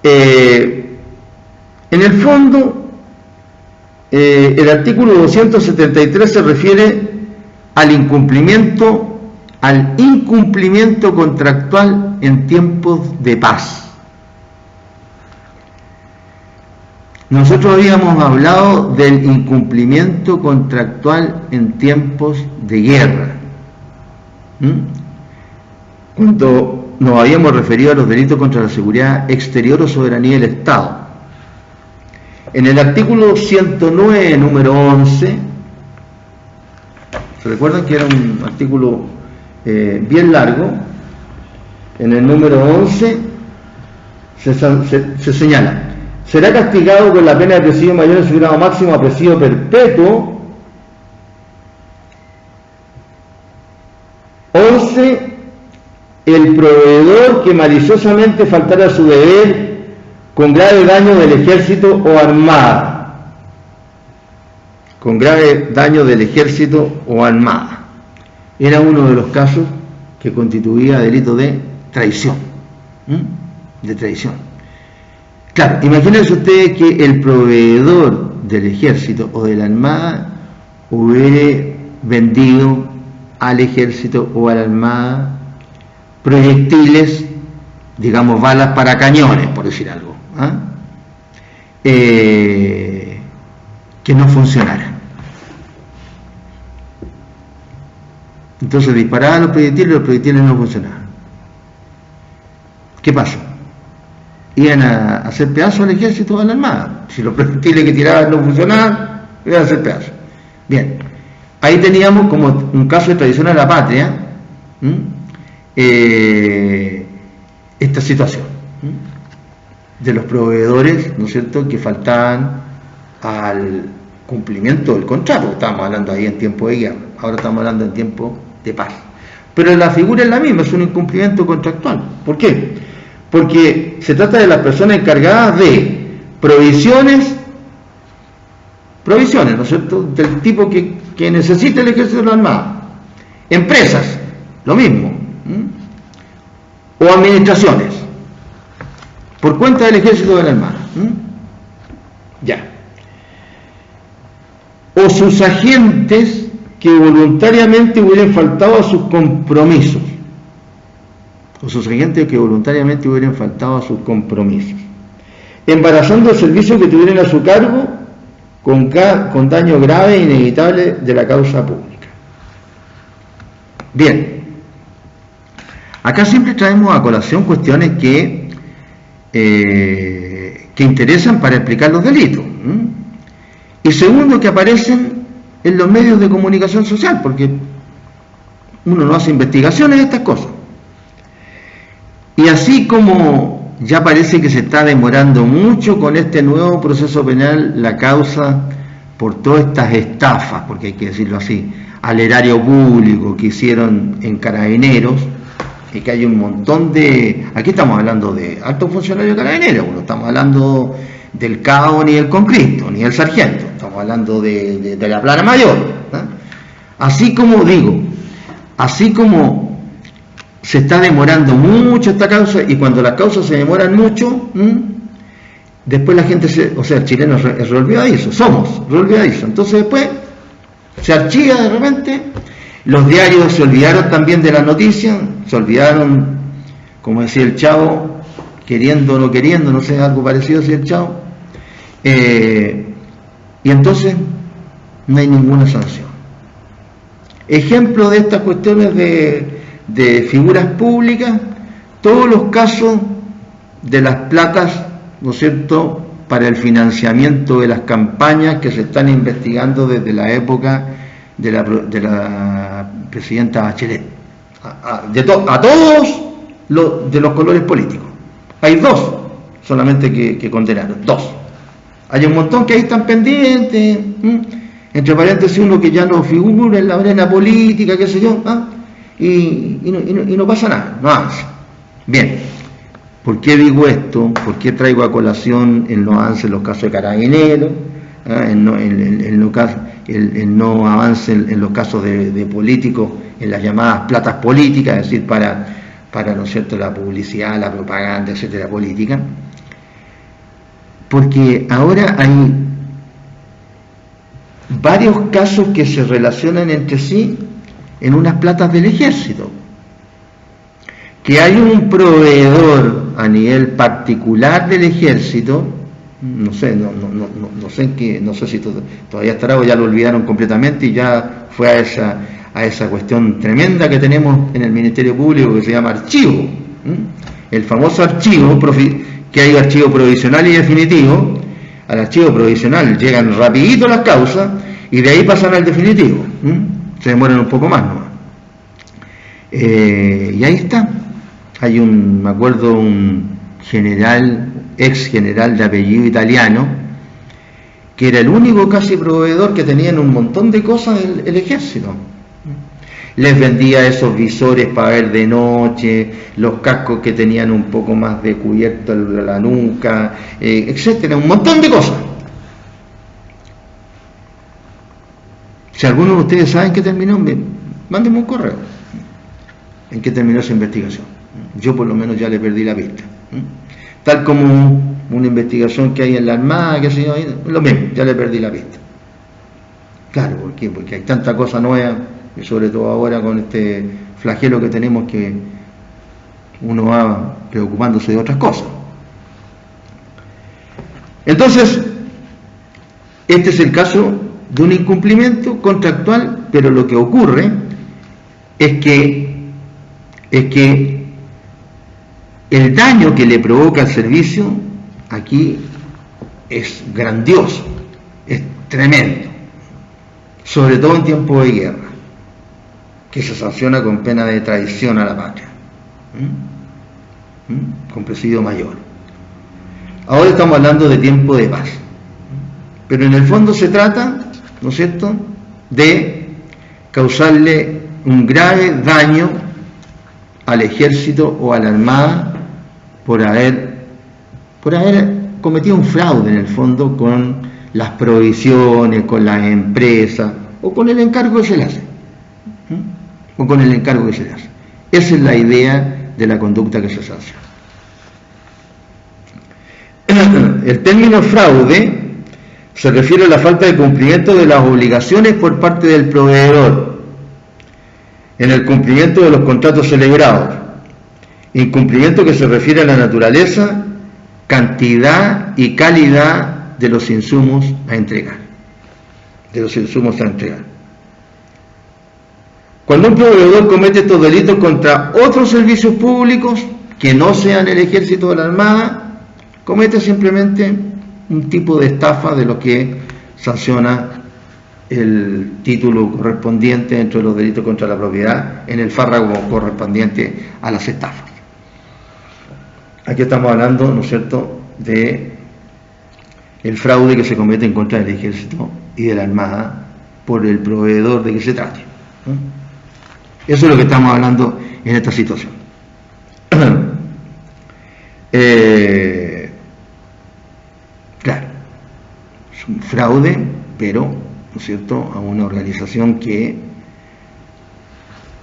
En el fondo, el artículo 273 se refiere al incumplimiento contractual en tiempos de paz. Nosotros habíamos hablado del incumplimiento contractual en tiempos de guerra, cuando nos habíamos referido a los delitos contra la seguridad exterior o soberanía del Estado. En el artículo 109, número 11, ¿se recuerdan que era un artículo bien largo? En el número 11 se señala: será castigado con la pena de presidio mayor en su grado máximo a presidio perpetuo. 11. El proveedor que maliciosamente faltara a su deber con grave daño del ejército o armada. Con grave daño del ejército o armada. Era uno de los casos que constituía delito de traición. De traición. Claro, imagínense ustedes que el proveedor del ejército o de la armada hubiera vendido al ejército o a la armada proyectiles, digamos balas para cañones, por decir algo, que no funcionaran. Entonces disparaban los proyectiles y los proyectiles no funcionaban. ¿Qué pasó? iban a hacer pedazos al ejército de la Armada. Si los proyectiles que tiraban no funcionaban, iban a hacer pedazos. Bien, ahí teníamos como un caso de traición a la patria, esta situación de los proveedores, ¿no es cierto?, que faltaban al cumplimiento del contrato. Estábamos hablando ahí en tiempo de guerra, ahora estamos hablando en tiempo de paz. Pero la figura es la misma, es un incumplimiento contractual. ¿Por qué? Porque se trata de las personas encargadas de provisiones, ¿no es cierto?, del tipo que necesita el ejército de la Armada. Empresas, lo mismo. O administraciones, por cuenta del ejército de la Armada. Ya. O sus agentes que voluntariamente hubieran faltado a sus compromisos. Embarazando el servicio que tuvieran a su cargo con daño grave e inevitable de la causa pública. Bien, acá siempre traemos a colación cuestiones que interesan para explicar los delitos. Y segundo, que aparecen en los medios de comunicación social, porque uno no hace investigaciones de estas cosas. Y así como ya parece que se está demorando mucho con este nuevo proceso penal la causa por todas estas estafas, porque hay que decirlo así, al erario público que hicieron en Carabineros, y que hay un montón de... Aquí estamos hablando de altos funcionarios de Carabineros, no estamos hablando del cabo ni del concristo, ni del sargento, estamos hablando de la plana mayor. Así como se está demorando mucho esta causa, y cuando las causas se demoran mucho, después la gente el chileno es re olvidadizo, somos re olvidadizos, entonces después se archiva de repente. Los diarios se olvidaron también de la noticia, se olvidaron, como decía el Chavo, queriendo o no queriendo, no sé, algo parecido decía el Chavo, y entonces no hay ninguna sanción. Ejemplo de estas cuestiones de figuras públicas, todos los casos de las platas, ¿no es cierto?, para el financiamiento de las campañas que se están investigando desde la época de la presidenta Bachelet, a todos de los colores políticos. Hay dos solamente que condenaron, dos. Hay un montón que ahí están pendientes, entre paréntesis uno que ya no figura en la arena política, qué sé yo, y no pasa nada, no avanza. Bien, ¿por qué digo esto? ¿Por qué traigo a colación el no avance en los casos de Carabineros? El no avance en los casos de políticos, en las llamadas platas políticas, es decir, para ¿no es cierto?, la publicidad, la propaganda, etcétera, política. Porque ahora hay varios casos que se relacionan entre sí en unas platas del ejército. Que hay un proveedor a nivel particular del ejército, no sé, no sé en qué, no sé si todavía estará o ya lo olvidaron completamente y ya fue a esa cuestión tremenda que tenemos en el Ministerio Público que se llama archivo. El famoso archivo, que hay archivo provisional y definitivo. Al archivo provisional llegan rapidito las causas y de ahí pasan al definitivo. Se demoran un poco más nomás. Y ahí está. Hay me acuerdo, un general, ex general de apellido italiano, que era el único casi proveedor que tenía en un montón de cosas el ejército. Les vendía esos visores para ver de noche, los cascos que tenían un poco más de cubierto la nuca, etcétera, un montón de cosas. Si alguno de ustedes saben qué terminó, mándenme un correo en qué terminó esa investigación. Yo por lo menos ya le perdí la pista. Tal como una investigación que hay en la Armada, que sé yo, lo mismo, ya le perdí la pista. Claro, ¿por qué? Porque hay tanta cosa nueva, y sobre todo ahora con este flagelo que tenemos, que uno va preocupándose de otras cosas. Entonces, este es el caso de un incumplimiento contractual, pero lo que ocurre es que el daño que le provoca el servicio aquí es grandioso, es tremendo, sobre todo en tiempo de guerra, que se sanciona con pena de traición a la patria, con presidio mayor. Ahora estamos hablando de tiempo de paz, pero en el fondo se trata, ¿no es cierto?, de causarle un grave daño al ejército o a la armada por haber cometido un fraude en el fondo con las provisiones, con las empresas o con el encargo que se le hace. Esa es la idea de la conducta que se sanciona. El término fraude se refiere a la falta de cumplimiento de las obligaciones por parte del proveedor en el cumplimiento de los contratos celebrados, incumplimiento que se refiere a la naturaleza, cantidad y calidad de los insumos a entregar. Cuando un proveedor comete estos delitos contra otros servicios públicos que no sean el ejército o la armada, comete simplemente un tipo de estafa de lo que sanciona el título correspondiente dentro de los delitos contra la propiedad en el párrafo correspondiente a las estafas. Aquí estamos hablando, ¿no es cierto?, de el fraude que se comete en contra del ejército y de la armada por el proveedor de que se trate. Eso es lo que estamos hablando en esta situación. Claro, es un fraude, pero, ¿no es cierto?, a una organización que,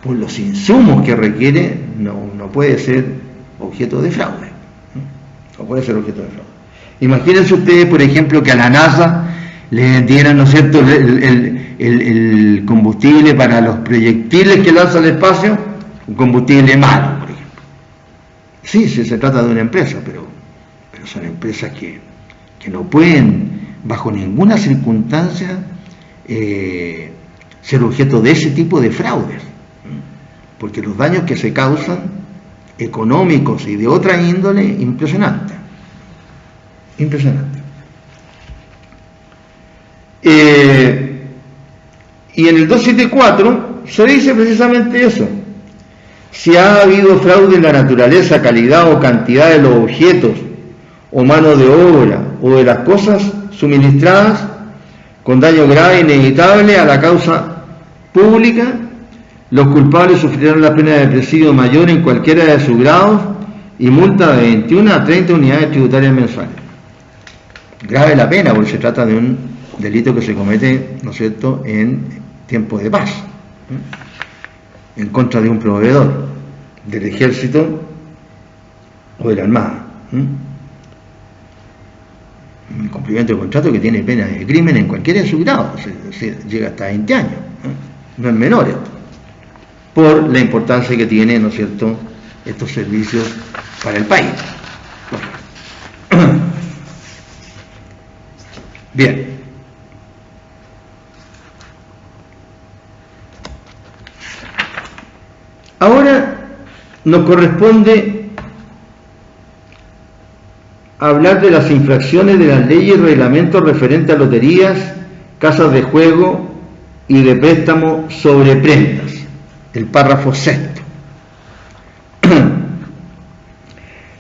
por los insumos que requiere, no puede ser objeto de fraude. No puede ser objeto de fraude. Imagínense ustedes, por ejemplo, que a la NASA le vendieran, ¿no es cierto?, el combustible para los proyectiles que lanza al espacio, un combustible malo, por ejemplo. Sí, se trata de una empresa, pero son empresas que no pueden, bajo ninguna circunstancia, ser objeto de ese tipo de fraudes, porque los daños que se causan, económicos y de otra índole, impresionante. Y en el 274 se dice precisamente eso: si ha habido fraude en la naturaleza, calidad o cantidad de los objetos o mano de obra o de las cosas suministradas con daño grave e inevitable a la causa pública, los culpables sufrirán la pena de presidio mayor en cualquiera de sus grados y multa de 21 a 30 unidades tributarias mensuales. Grave la pena, porque se trata de un delito que se comete, ¿no es cierto?, en tiempo de paz, en contra de un proveedor del ejército o de la armada. Un cumplimiento de contrato que tiene pena de crimen en cualquiera de sus grados, llega hasta 20 años, no es menor esto, por la importancia que tiene, ¿no es cierto?, estos servicios para el país. Bien. Ahora nos corresponde hablar de las infracciones de las leyes y reglamentos referentes a loterías, casas de juego y de préstamo sobre prendas, el párrafo sexto.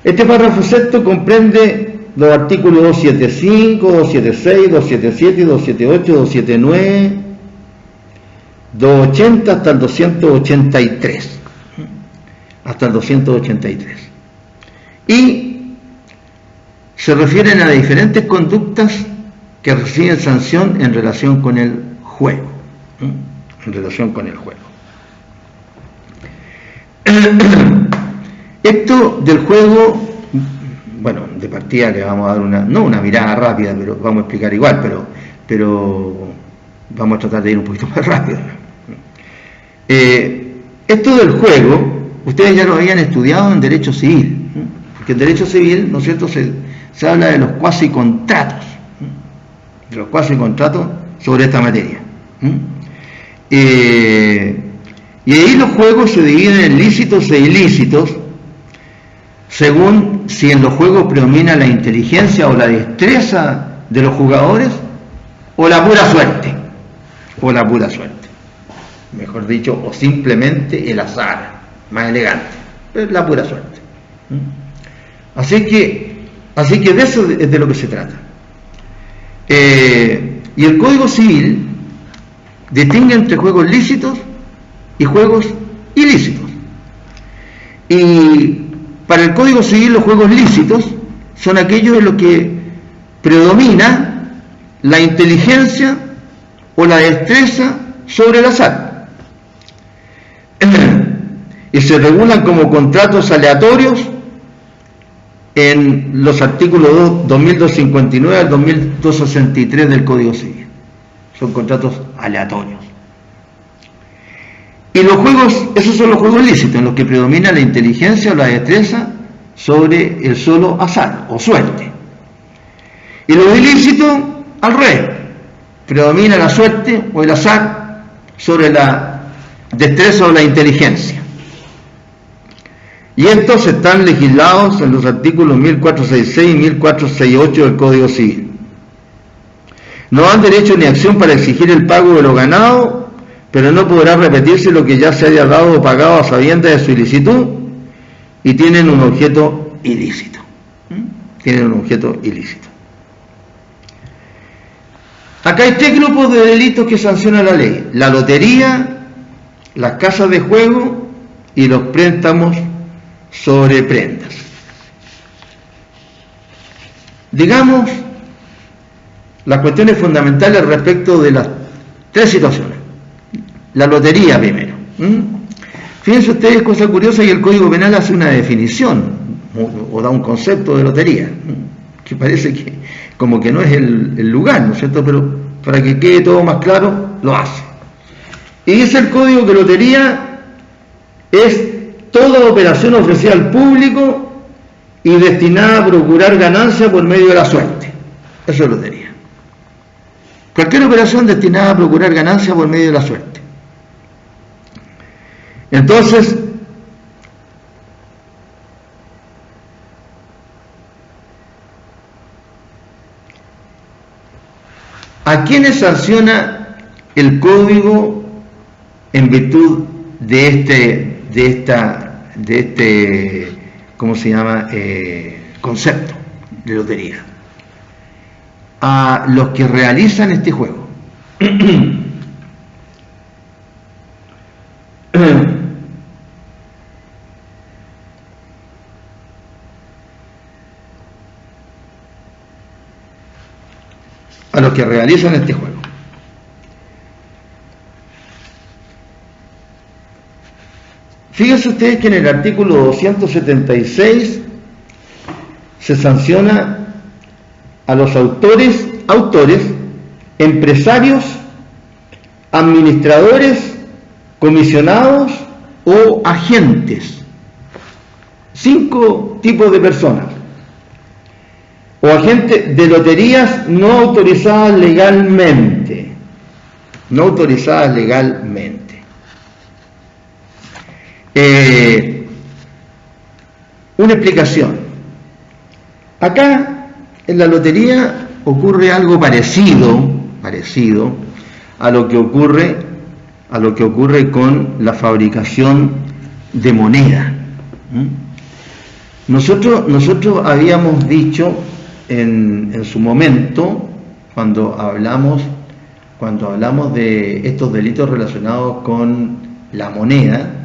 Este párrafo sexto comprende los artículos 275, 276, 277, 278, 279, 280 hasta el 283. Hasta el 283. Y se refieren a diferentes conductas que reciben sanción en relación con el juego. Esto del juego, bueno, de partida le vamos a dar una mirada rápida, pero vamos a explicar igual, pero vamos a tratar de ir un poquito más rápido. Esto del juego, ustedes ya lo habían estudiado en Derecho Civil, porque en Derecho Civil, ¿no es cierto?, se habla de los cuasicontratos, sobre esta materia. Y ahí los juegos se dividen en lícitos e ilícitos, según si en los juegos predomina la inteligencia o la destreza de los jugadores o la pura suerte, mejor dicho, o simplemente el azar, más elegante, pero la pura suerte. Así que de eso es de lo que se trata. Y el Código Civil distingue entre juegos lícitos y juegos ilícitos. Y para el Código Civil los juegos lícitos son aquellos en los que predomina la inteligencia o la destreza sobre el azar. Y se regulan como contratos aleatorios en los artículos 2259 al 2263 del Código Civil. Son contratos aleatorios. Y los juegos, esos son los juegos lícitos, en los que predomina la inteligencia o la destreza sobre el solo azar o suerte. Y los ilícitos, al revés, predomina la suerte o el azar sobre la destreza o la inteligencia. Y estos están legislados en los artículos 1466 y 1468 del Código Civil. No dan derecho ni acción para exigir el pago de lo ganado, pero no podrá repetirse lo que ya se haya dado o pagado a sabiendas de su ilicitud, y tienen un objeto ilícito. Acá hay 3 grupos de delitos que sanciona la ley: la lotería, las casas de juego y los préstamos sobre prendas. Digamos las cuestiones fundamentales respecto de las 3 situaciones. La lotería primero. Fíjense ustedes, cosa curiosa, y el Código Penal hace una definición o da un concepto de lotería, que parece que como que no es el lugar, ¿no es cierto? Pero para que quede todo más claro, lo hace. Y dice el Código que lotería es toda operación ofrecida al público y destinada a procurar ganancia por medio de la suerte. Eso es lotería. Cualquier operación destinada a procurar ganancia por medio de la suerte. Entonces, ¿a quiénes sanciona el Código en virtud de este ¿cómo se llama? Concepto de lotería? A los que realizan este juego. A los que realizan este juego. Fíjense ustedes que en el artículo 276 se sanciona a los autores, empresarios, administradores, comisionados o agentes. 5 tipos de personas. O agentes de loterías no autorizadas legalmente. Una explicación. Acá en la lotería ocurre algo parecido a lo que ocurre con la fabricación de moneda. Nosotros habíamos dicho en su momento, cuando hablamos de estos delitos relacionados con la moneda,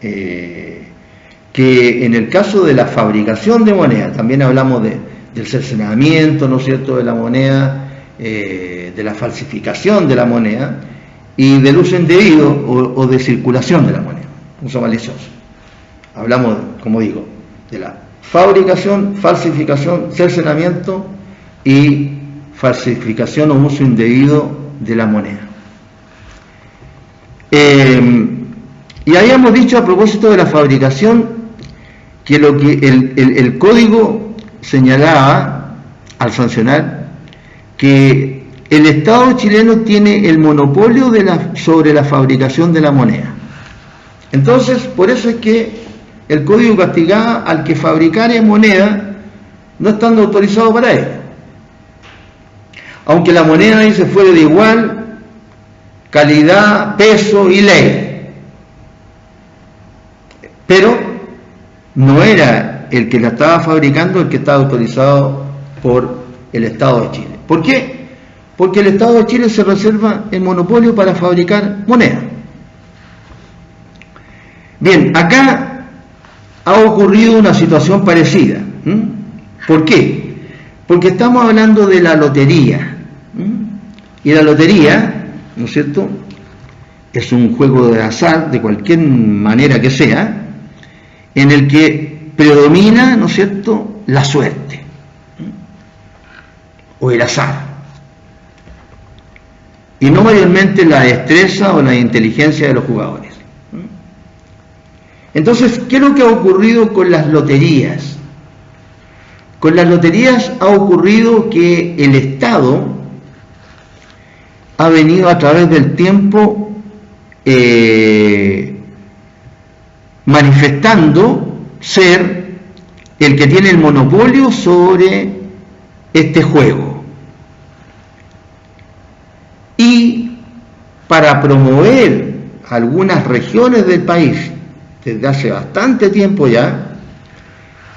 que en el caso de la fabricación de moneda, también hablamos del cercenamiento, ¿no es cierto?, de la moneda, de la falsificación de la moneda y del uso indebido o de circulación de la moneda, uso malicioso. Hablamos, como digo, de la fabricación, falsificación, cercenamiento y falsificación o uso indebido de la moneda. Y habíamos dicho a propósito de la fabricación que lo que el código señalaba al sancionar que el Estado chileno tiene el monopolio sobre la fabricación de la moneda. Entonces, por eso es que el código castigaba al que fabricara moneda no estando autorizado para ello. Aunque la moneda, dice, fuera de igual calidad, peso y ley. Pero no era el que la estaba fabricando el que estaba autorizado por el Estado de Chile. ¿Por qué? Porque el Estado de Chile se reserva el monopolio para fabricar moneda. Bien, acá ha ocurrido una situación parecida. ¿Por qué? Porque estamos hablando de la lotería. Y la lotería, ¿no es cierto?, es un juego de azar, de cualquier manera que sea, en el que predomina, ¿no es cierto?, la suerte o el azar, y no mayormente la destreza o la inteligencia de los jugadores. Entonces, ¿qué es lo que ha ocurrido con las loterías? Con las loterías ha ocurrido que el Estado ha venido a través del tiempo manifestando ser el que tiene el monopolio sobre este juego. Y para promover algunas regiones del país, desde hace bastante tiempo ya,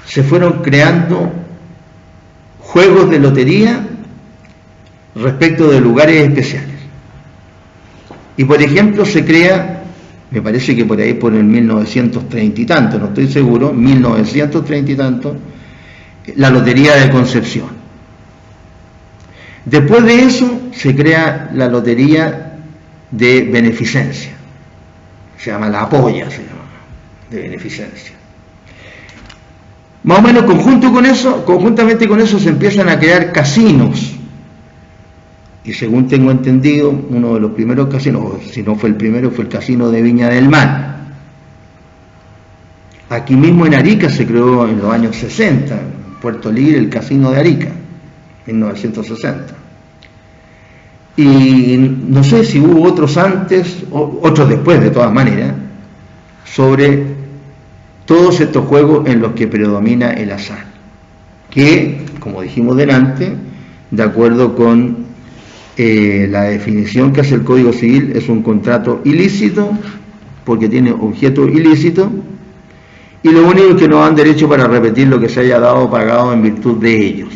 se fueron creando juegos de lotería respecto de lugares especiales. Y por ejemplo se crea, me parece que por ahí por el 1930 y tanto, no estoy seguro, 1930 y tanto, la Lotería de Concepción. Después de eso se crea la Lotería de Beneficencia, se llama La Polla, se llama, de Beneficencia. Más o menos conjuntamente con eso se empiezan a crear casinos. Y según tengo entendido, uno de los primeros casinos, si no fue el primero, fue el casino de Viña del Mar. Aquí mismo en Arica se creó en los años 60, en Puerto Libre, el casino de Arica, 1960. Y no sé si hubo otros antes, o otros después, de todas maneras, sobre todos estos juegos en los que predomina el azar, que, como dijimos delante, de acuerdo con la definición que hace el Código Civil, es un contrato ilícito porque tiene objeto ilícito, y lo único que no dan derecho para repetir lo que se haya dado o pagado en virtud de ellos.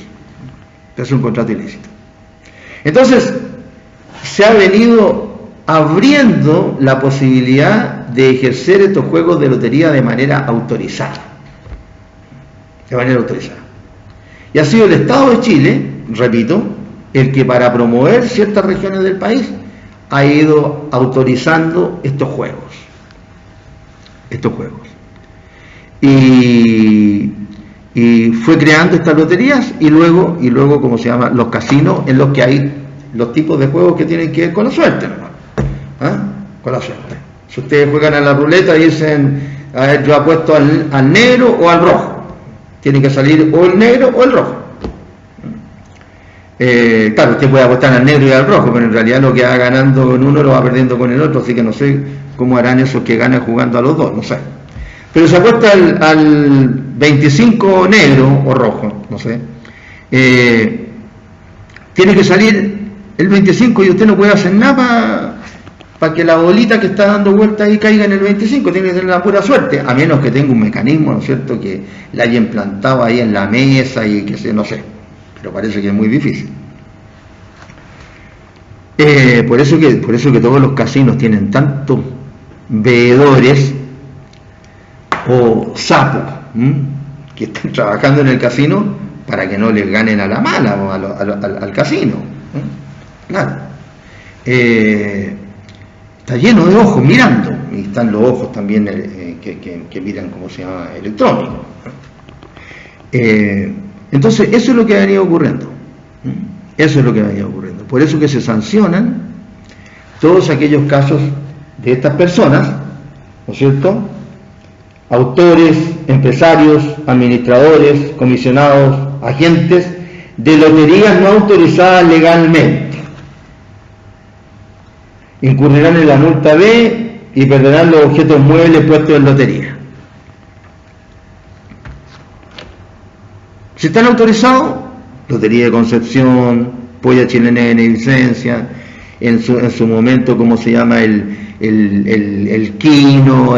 Es un contrato ilícito. Entonces se ha venido abriendo la posibilidad de ejercer estos juegos de lotería de manera autorizada. Y ha sido el Estado de Chile, repito, el que para promover ciertas regiones del país ha ido autorizando estos juegos. Y fue creando estas loterías y luego, ¿cómo se llama?, los casinos en los que hay los tipos de juegos que tienen que ver con la suerte, ¿no? Con la suerte. Si ustedes juegan a la ruleta y dicen, a ver, yo apuesto al negro o al rojo, tiene que salir o el negro o el rojo. Claro, usted puede apostar al negro y al rojo, pero en realidad lo que va ganando con uno lo va perdiendo con el otro, así que no sé cómo harán esos que ganan jugando a los dos, no sé. Pero se apuesta al 25 negro o rojo, no sé. Tiene que salir el 25 y usted no puede hacer nada para que la bolita que está dando vuelta ahí caiga en el 25, tiene que tener la pura suerte, a menos que tenga un mecanismo, ¿no es cierto?, que la haya implantado ahí en la mesa y que no sé. Pero parece que es muy difícil. Por eso que todos los casinos tienen tantos veedores o sapos que están trabajando en el casino para que no les ganen a la mala o al casino. Claro. Está lleno de ojos mirando, y están los ojos también que miran, ¿cómo se llama?, electrónicos. Entonces, eso es lo que ha venido ocurriendo. Por eso que se sancionan todos aquellos casos de estas personas, ¿no es cierto?, autores, empresarios, administradores, comisionados, agentes de loterías no autorizadas legalmente. Incurrirán en la multa B y perderán los objetos muebles puestos en lotería. Si están autorizados, Lotería de Concepción, Polla Chilena de Beneficencia, en su momento, ¿cómo se llama? El Quino,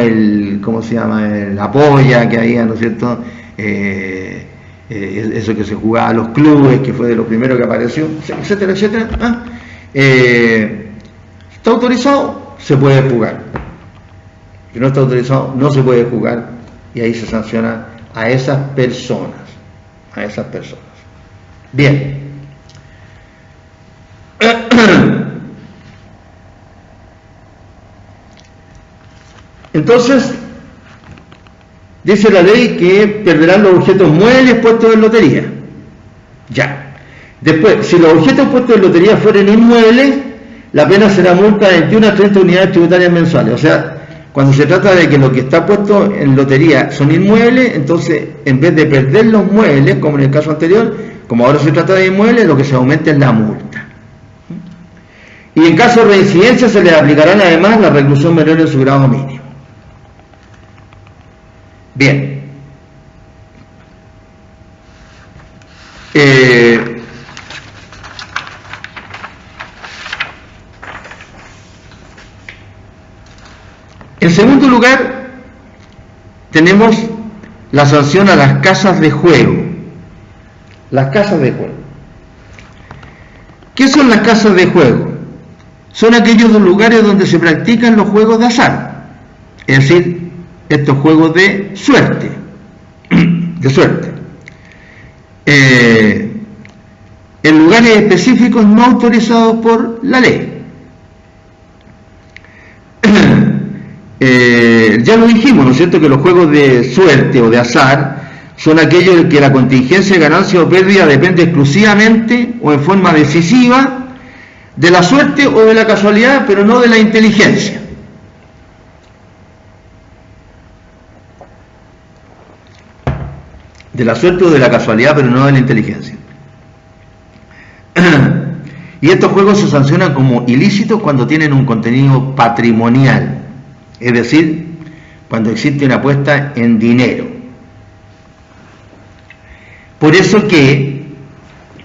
¿cómo se llama? La Polla que había, ¿no es cierto? Eso que se jugaba a los clubes, que fue de lo primero que apareció, etcétera, etcétera. Está autorizado, se puede jugar. Si no está autorizado, no se puede jugar, y ahí se sanciona a esas personas. Bien. Entonces, dice la ley que perderán los objetos muebles puestos en lotería. Ya. Después, si los objetos puestos en lotería fueren inmuebles, la pena será multa de 21 a 30 unidades tributarias mensuales. O sea, cuando se trata de que lo que está puesto en lotería son inmuebles, entonces, en vez de perder los muebles, como en el caso anterior, como ahora se trata de inmuebles, lo que se aumenta es la multa. Y en caso de reincidencia se les aplicarán además la reclusión menor en su grado mínimo. Bien. En segundo lugar, tenemos la sanción a las casas de juego. Las casas de juego. ¿Qué son las casas de juego? Son aquellos lugares donde se practican los juegos de azar, es decir, estos juegos de suerte, en lugares específicos no autorizados por la ley. Ya lo dijimos, ¿no es cierto?, que los juegos de suerte o de azar son aquellos en que la contingencia de ganancia o pérdida depende exclusivamente o en forma decisiva de la suerte o de la casualidad, pero no de la inteligencia. De la suerte o de la casualidad, pero no de la inteligencia. Y estos juegos se sancionan como ilícitos cuando tienen un contenido patrimonial, es decir, cuando existe una apuesta en dinero. Por eso que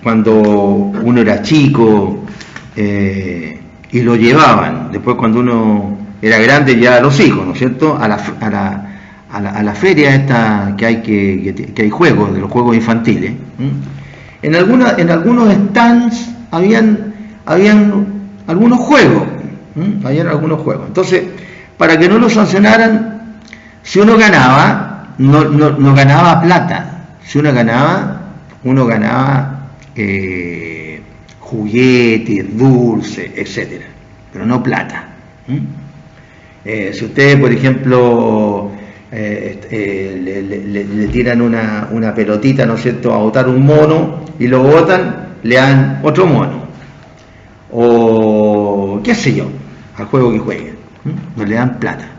cuando uno era chico y lo llevaban, después cuando uno era grande ya a los hijos, ¿no es cierto?, a la feria esta que hay juegos, de los juegos infantiles. En algunos stands habían algunos juegos, Entonces, para que no lo sancionaran, si uno ganaba, no ganaba plata. Si uno ganaba juguetes, dulces, etcétera, pero no plata. Si ustedes, por ejemplo, le tiran una pelotita, ¿no es cierto?, a botar un mono y lo botan, le dan otro mono, o qué sé yo, al juego que jueguen, no le dan plata.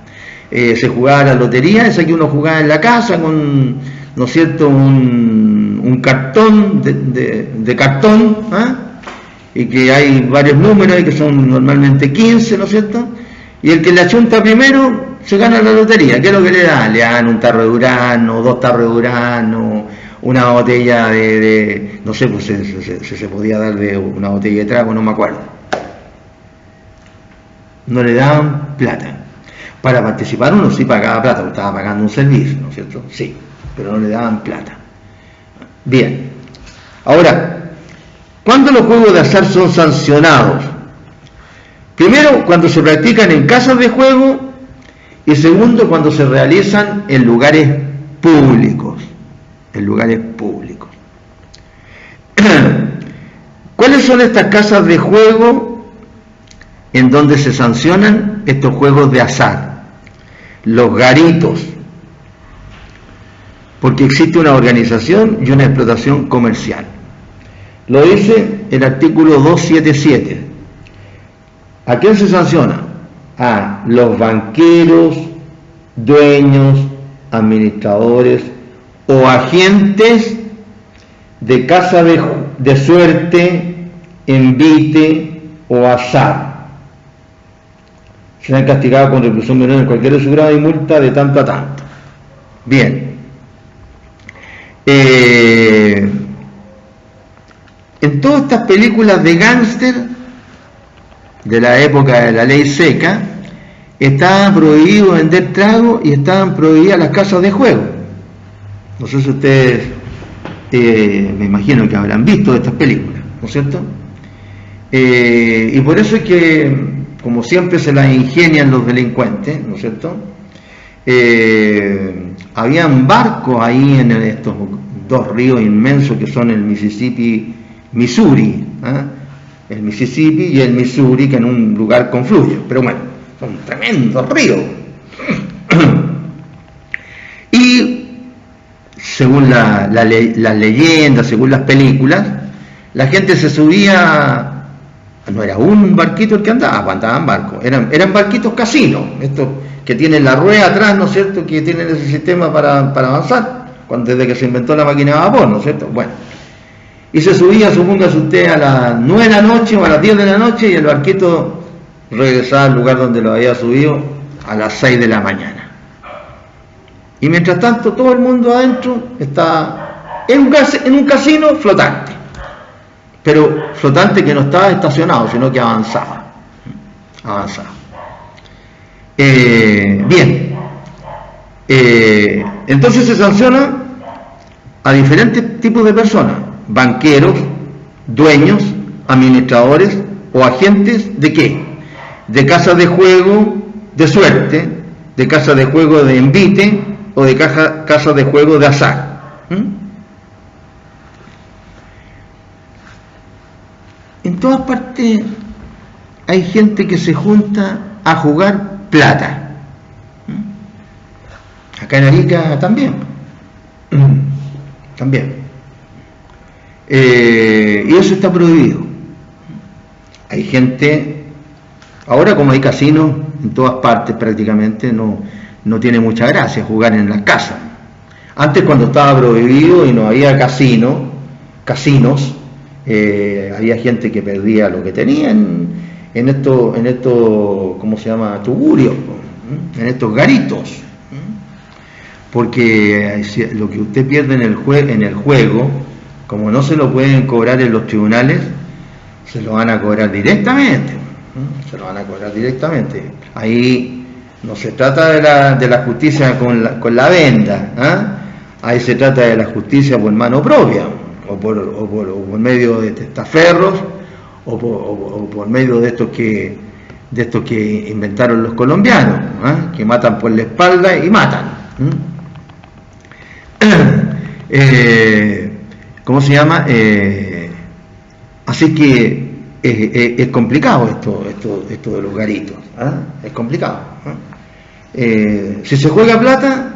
Se jugaba la lotería, esa que uno jugaba en la casa con, ¿no es cierto?, un cartón de cartón, y que hay varios números ahí que son normalmente 15, ¿no es cierto?, y el que le achunta primero se gana la lotería. ¿Qué es lo que le dan? Le dan un tarro de Durano, 2 tarros de Durano, una botella de no sé, pues se podía dar de una botella de trago, no me acuerdo. No le daban plata. Para participar uno sí pagaba plata, porque estaba pagando un servicio, ¿no es cierto? Sí, pero no le daban plata. Bien. Ahora, ¿cuándo los juegos de azar son sancionados? Primero, cuando se practican en casas de juego, y segundo, cuando se realizan en lugares públicos. ¿Cuáles son estas casas de juego en donde se sancionan estos juegos de azar? Los garitos, porque existe una organización y una explotación comercial. Lo dice el artículo 277. ¿A quién se sanciona? A los banqueros, dueños, administradores o agentes de casa de suerte, envite o azar. Serán castigados con reclusión menor en cualquier de su grado y multa de tanto a tanto. Bien. en todas estas películas de gángster de la época de la ley seca, estaba prohibido vender trago y estaban prohibidas las casas de juego. No sé si ustedes, me imagino que habrán visto estas películas, ¿no es cierto? Y por eso es que, como siempre se las ingenian los delincuentes, ¿no es cierto? Habían barcos ahí en estos dos ríos inmensos que son el Mississippi, Missouri, ¿eh? El Mississippi y el Missouri, que en un lugar confluyen, pero bueno, son tremendos ríos. Y según las leyendas, según las películas, la gente se subía, no era un barquito el que andaba, andaban barcos, eran barquitos casinos, estos que tienen la rueda atrás, ¿no es cierto?, que tienen ese sistema para avanzar, desde que se inventó la máquina de vapor, ¿no es cierto? Bueno, y se subía, supóngase usted, a las 9 de la noche o a las 10 de la noche, y el barquito regresaba al lugar donde lo había subido a las 6 de la mañana. Y mientras tanto, todo el mundo adentro está en un casino flotante, pero flotante que no estaba estacionado, sino que avanzaba. Bien, entonces se sanciona a diferentes tipos de personas: banqueros, dueños, administradores o agentes de ¿qué? De casas de juego de suerte, de casas de juego de envite o de casas de juego de azar. En todas partes hay gente que se junta a jugar plata. Acá en Arica también. Y eso está prohibido. Hay gente, ahora como hay casinos en todas partes prácticamente, no tiene mucha gracia jugar en las casas. Antes, cuando estaba prohibido y no había casinos, había gente que perdía lo que tenía en estos, ¿cómo se llama?, tugurios, en estos garitos, porque lo que usted pierde en el juego, como no se lo pueden cobrar en los tribunales, se lo van a cobrar directamente. Ahí no se trata de la justicia con la venda, ahí se trata de la justicia por mano propia, o por medio de testaferros, o por medio de estos que inventaron los colombianos, que matan por la espalda y matan. ¿Cómo se llama? Así que es complicado esto de los garitos, es complicado. Si se juega plata,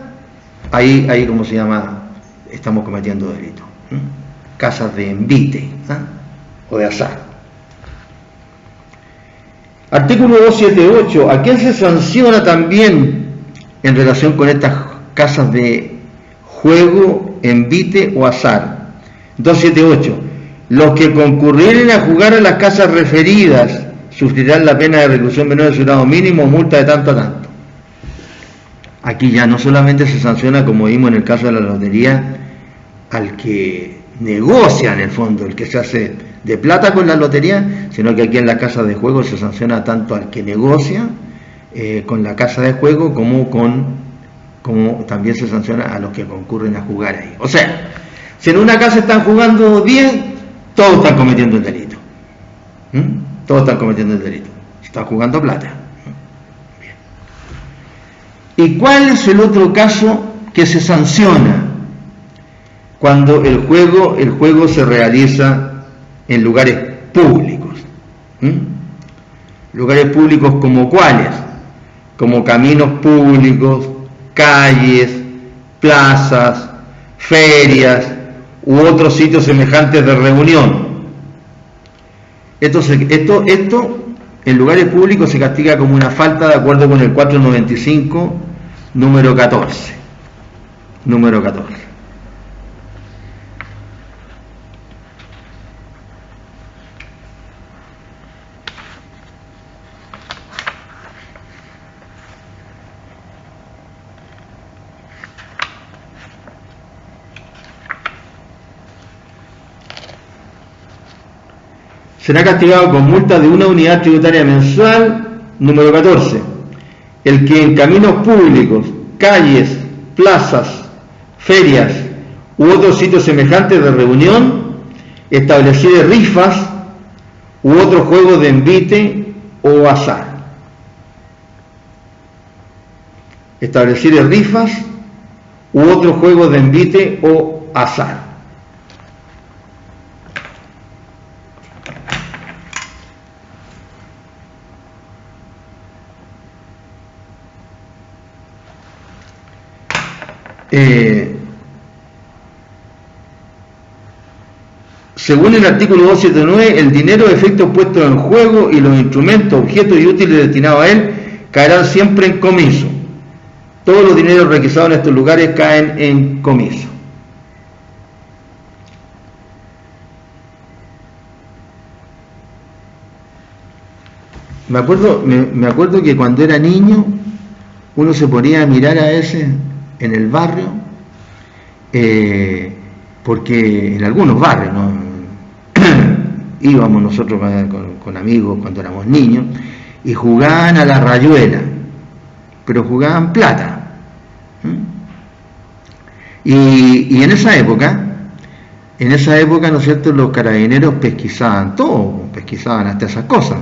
ahí ¿cómo se llama?, estamos cometiendo delitos. Casas de envite o de azar. Artículo 278. ¿A quién se sanciona también en relación con estas casas de juego, envite o azar? 278. Los que concurrieren a jugar a las casas referidas sufrirán la pena de reclusión menor de su grado mínimo o multa de tanto a tanto. Aquí ya no solamente se sanciona, como vimos en el caso de la lotería, al que negocia, en el fondo, el que se hace de plata con la lotería, sino que aquí en la casa de juego se sanciona tanto al que negocia con la casa de juego como también se sanciona a los que concurren a jugar ahí. O sea, si en una casa están jugando 10, todos están cometiendo el delito. Todos están cometiendo el delito. Están jugando plata. Bien. ¿Y cuál es el otro caso que se sanciona? Cuando el juego se realiza en lugares públicos. Lugares públicos como cuáles, como caminos públicos, calles, plazas, ferias u otros sitios semejantes de reunión. Esto en lugares públicos se castiga como una falta de acuerdo con el 495, número 14. será castigado con multa de 1 unidad tributaria mensual. Número 14. El que en caminos públicos, calles, plazas, ferias u otros sitios semejantes de reunión estableciere rifas u otros juegos de envite o azar. Estableciere rifas u otros juegos de envite o azar. Según el artículo 279, el dinero de efectos puestos en juego y los instrumentos, objetos y útiles destinados a él caerán siempre en comiso. Todos los dineros requisados en estos lugares caen en comiso. Me acuerdo que cuando era niño uno se ponía a mirar a ese en el barrio, porque en algunos barrios, ¿no? Íbamos nosotros con amigos cuando éramos niños y jugaban a la rayuela, pero jugaban plata. Y en esa época, ¿no es cierto?, los carabineros pesquisaban todo, pesquisaban hasta esas cosas.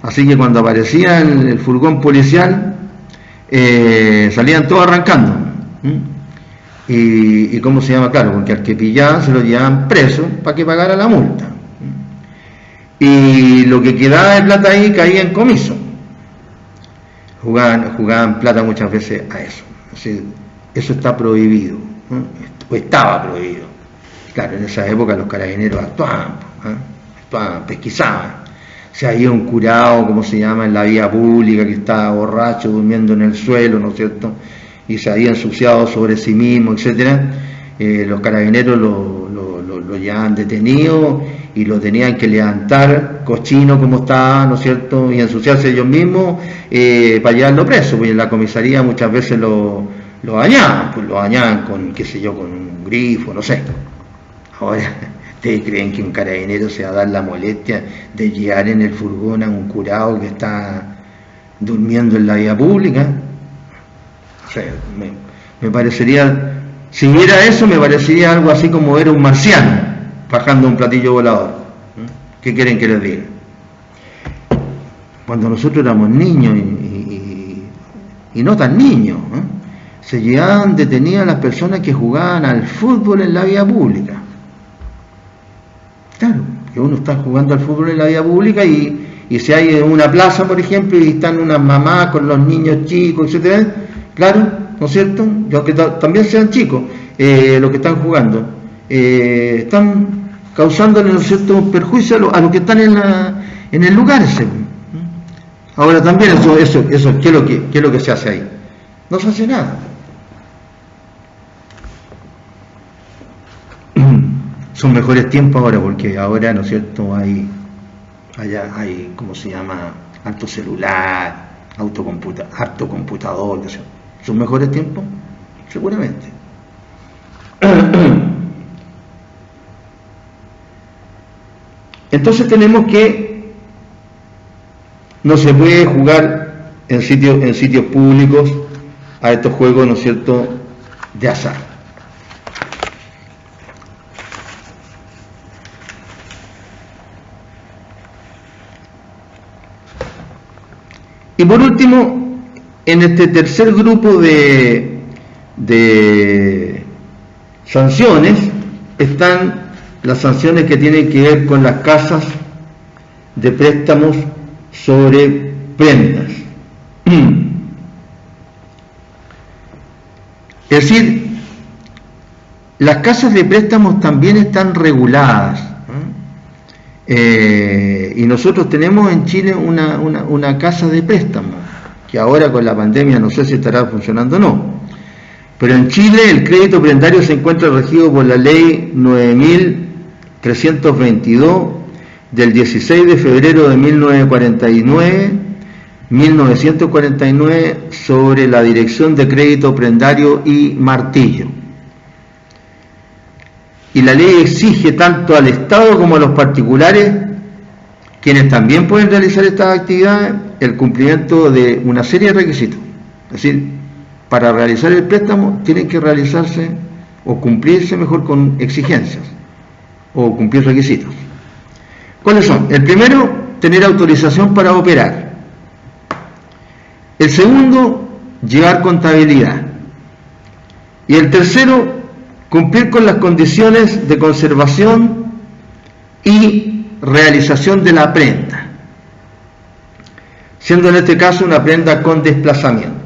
Así que cuando aparecía el furgón policial, salían todos arrancando. Y ¿cómo se llama? Claro, porque al que pillaban se lo llevaban preso para que pagara la multa. Y lo que quedaba de plata ahí caía en comiso. Jugaban plata muchas veces a eso. Así, eso está prohibido, ¿no? O estaba prohibido. Claro, en esa época los carabineros actuaban, pesquisaban. Si había un curado, ¿cómo se llama?, en la vía pública, que estaba borracho, durmiendo en el suelo, ¿no es cierto?, y se había ensuciado sobre sí mismo, etcétera, los carabineros lo llevaban detenido y lo tenían que levantar cochino como estaba, ¿no es cierto?, y ensuciarse ellos mismos para llevarlo preso, porque en la comisaría muchas veces lo bañaban con, qué sé yo, con un grifo, no sé. Ahora, ¿ustedes creen que un carabinero se va a dar la molestia de llevar en el furgón a un curado que está durmiendo en la vía pública? O sea, me parecería, si viera eso, me parecería algo así como ver a un marciano bajando un platillo volador. ¿Qué quieren que les diga? Cuando nosotros éramos niños y no tan niños, se llevaban detenidas las personas que jugaban al fútbol en la vía pública. Claro, que uno está jugando al fútbol en la vía pública y si hay una plaza, por ejemplo, y están unas mamás con los niños chicos, etcétera, claro, ¿no es cierto?, aunque también sean chicos, los que están jugando, están causándole, ¿no es cierto?, un perjuicio a los que están en el lugar ese. Ahora también eso ¿qué es lo que se hace ahí? No se hace nada. Son mejores tiempos ahora, porque ahora, ¿no es cierto?, hay, ¿cómo se llama?, alto celular, harto computador, ¿no es cierto? ¿Son mejores tiempos? Seguramente. Entonces tenemos que no se puede jugar en sitios públicos a estos juegos, ¿no es cierto?, de azar. Y por último, en este tercer grupo de sanciones están las sanciones que tienen que ver con las casas de préstamos sobre prendas. Es decir, las casas de préstamos también están reguladas. Y nosotros tenemos en Chile una casa de préstamo, que ahora con la pandemia no sé si estará funcionando o no, pero en Chile el crédito prendario se encuentra regido por la ley 9322 del 16 de febrero de 1949 sobre la Dirección de Crédito Prendario y Martillo. Y la ley exige tanto al Estado como a los particulares quienes también pueden realizar estas actividades, el cumplimiento de una serie de requisitos. Es decir, para realizar el préstamo tienen que realizarse o cumplirse mejor con exigencias o cumplir requisitos. ¿Cuáles son? El primero, tener autorización para operar. El segundo, llevar contabilidad. Y el tercero, cumplir con las condiciones de conservación y realización de la prenda, siendo en este caso una prenda con desplazamiento.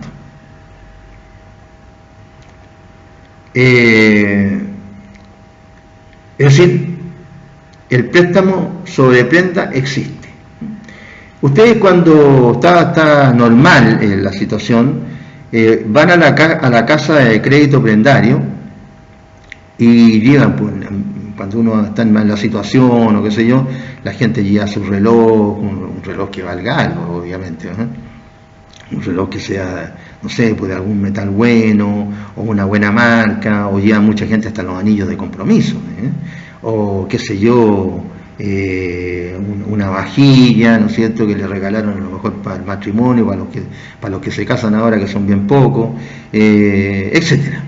Es decir, el préstamo sobre prenda existe. Ustedes, cuando está normal la situación, van a la casa de crédito prendario y llevan, pues, cuando uno está en la situación o qué sé yo, la gente lleva su reloj, un reloj que valga algo, obviamente, un reloj que sea, no sé, pues de algún metal bueno o una buena marca, o lleva mucha gente hasta los anillos de compromiso, o qué sé yo, una vajilla, ¿no es cierto?, que le regalaron a lo mejor para el matrimonio, para los que se casan ahora, que son bien pocos, etcétera.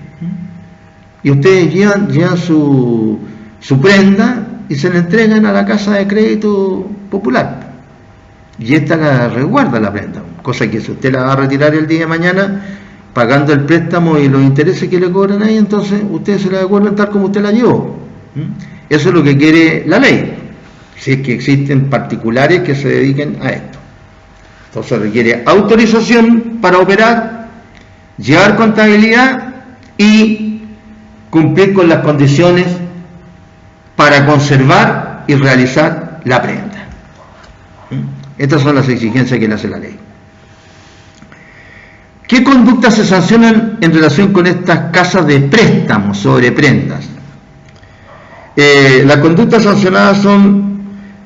Y ustedes llevan su prenda y se la entregan a la casa de crédito popular, y esta la resguarda la prenda, cosa que si usted la va a retirar el día de mañana pagando el préstamo y los intereses que le cobran ahí, entonces ustedes se la devuelven tal como usted la llevó. Eso es lo que quiere la ley, si es que existen particulares que se dediquen a esto. Entonces requiere autorización para operar, llevar contabilidad y cumplir con las condiciones para conservar y realizar la prenda. Estas son las exigencias que le hace la ley. ¿Qué conductas se sancionan en relación con estas casas de préstamo sobre prendas? Las conductas sancionadas son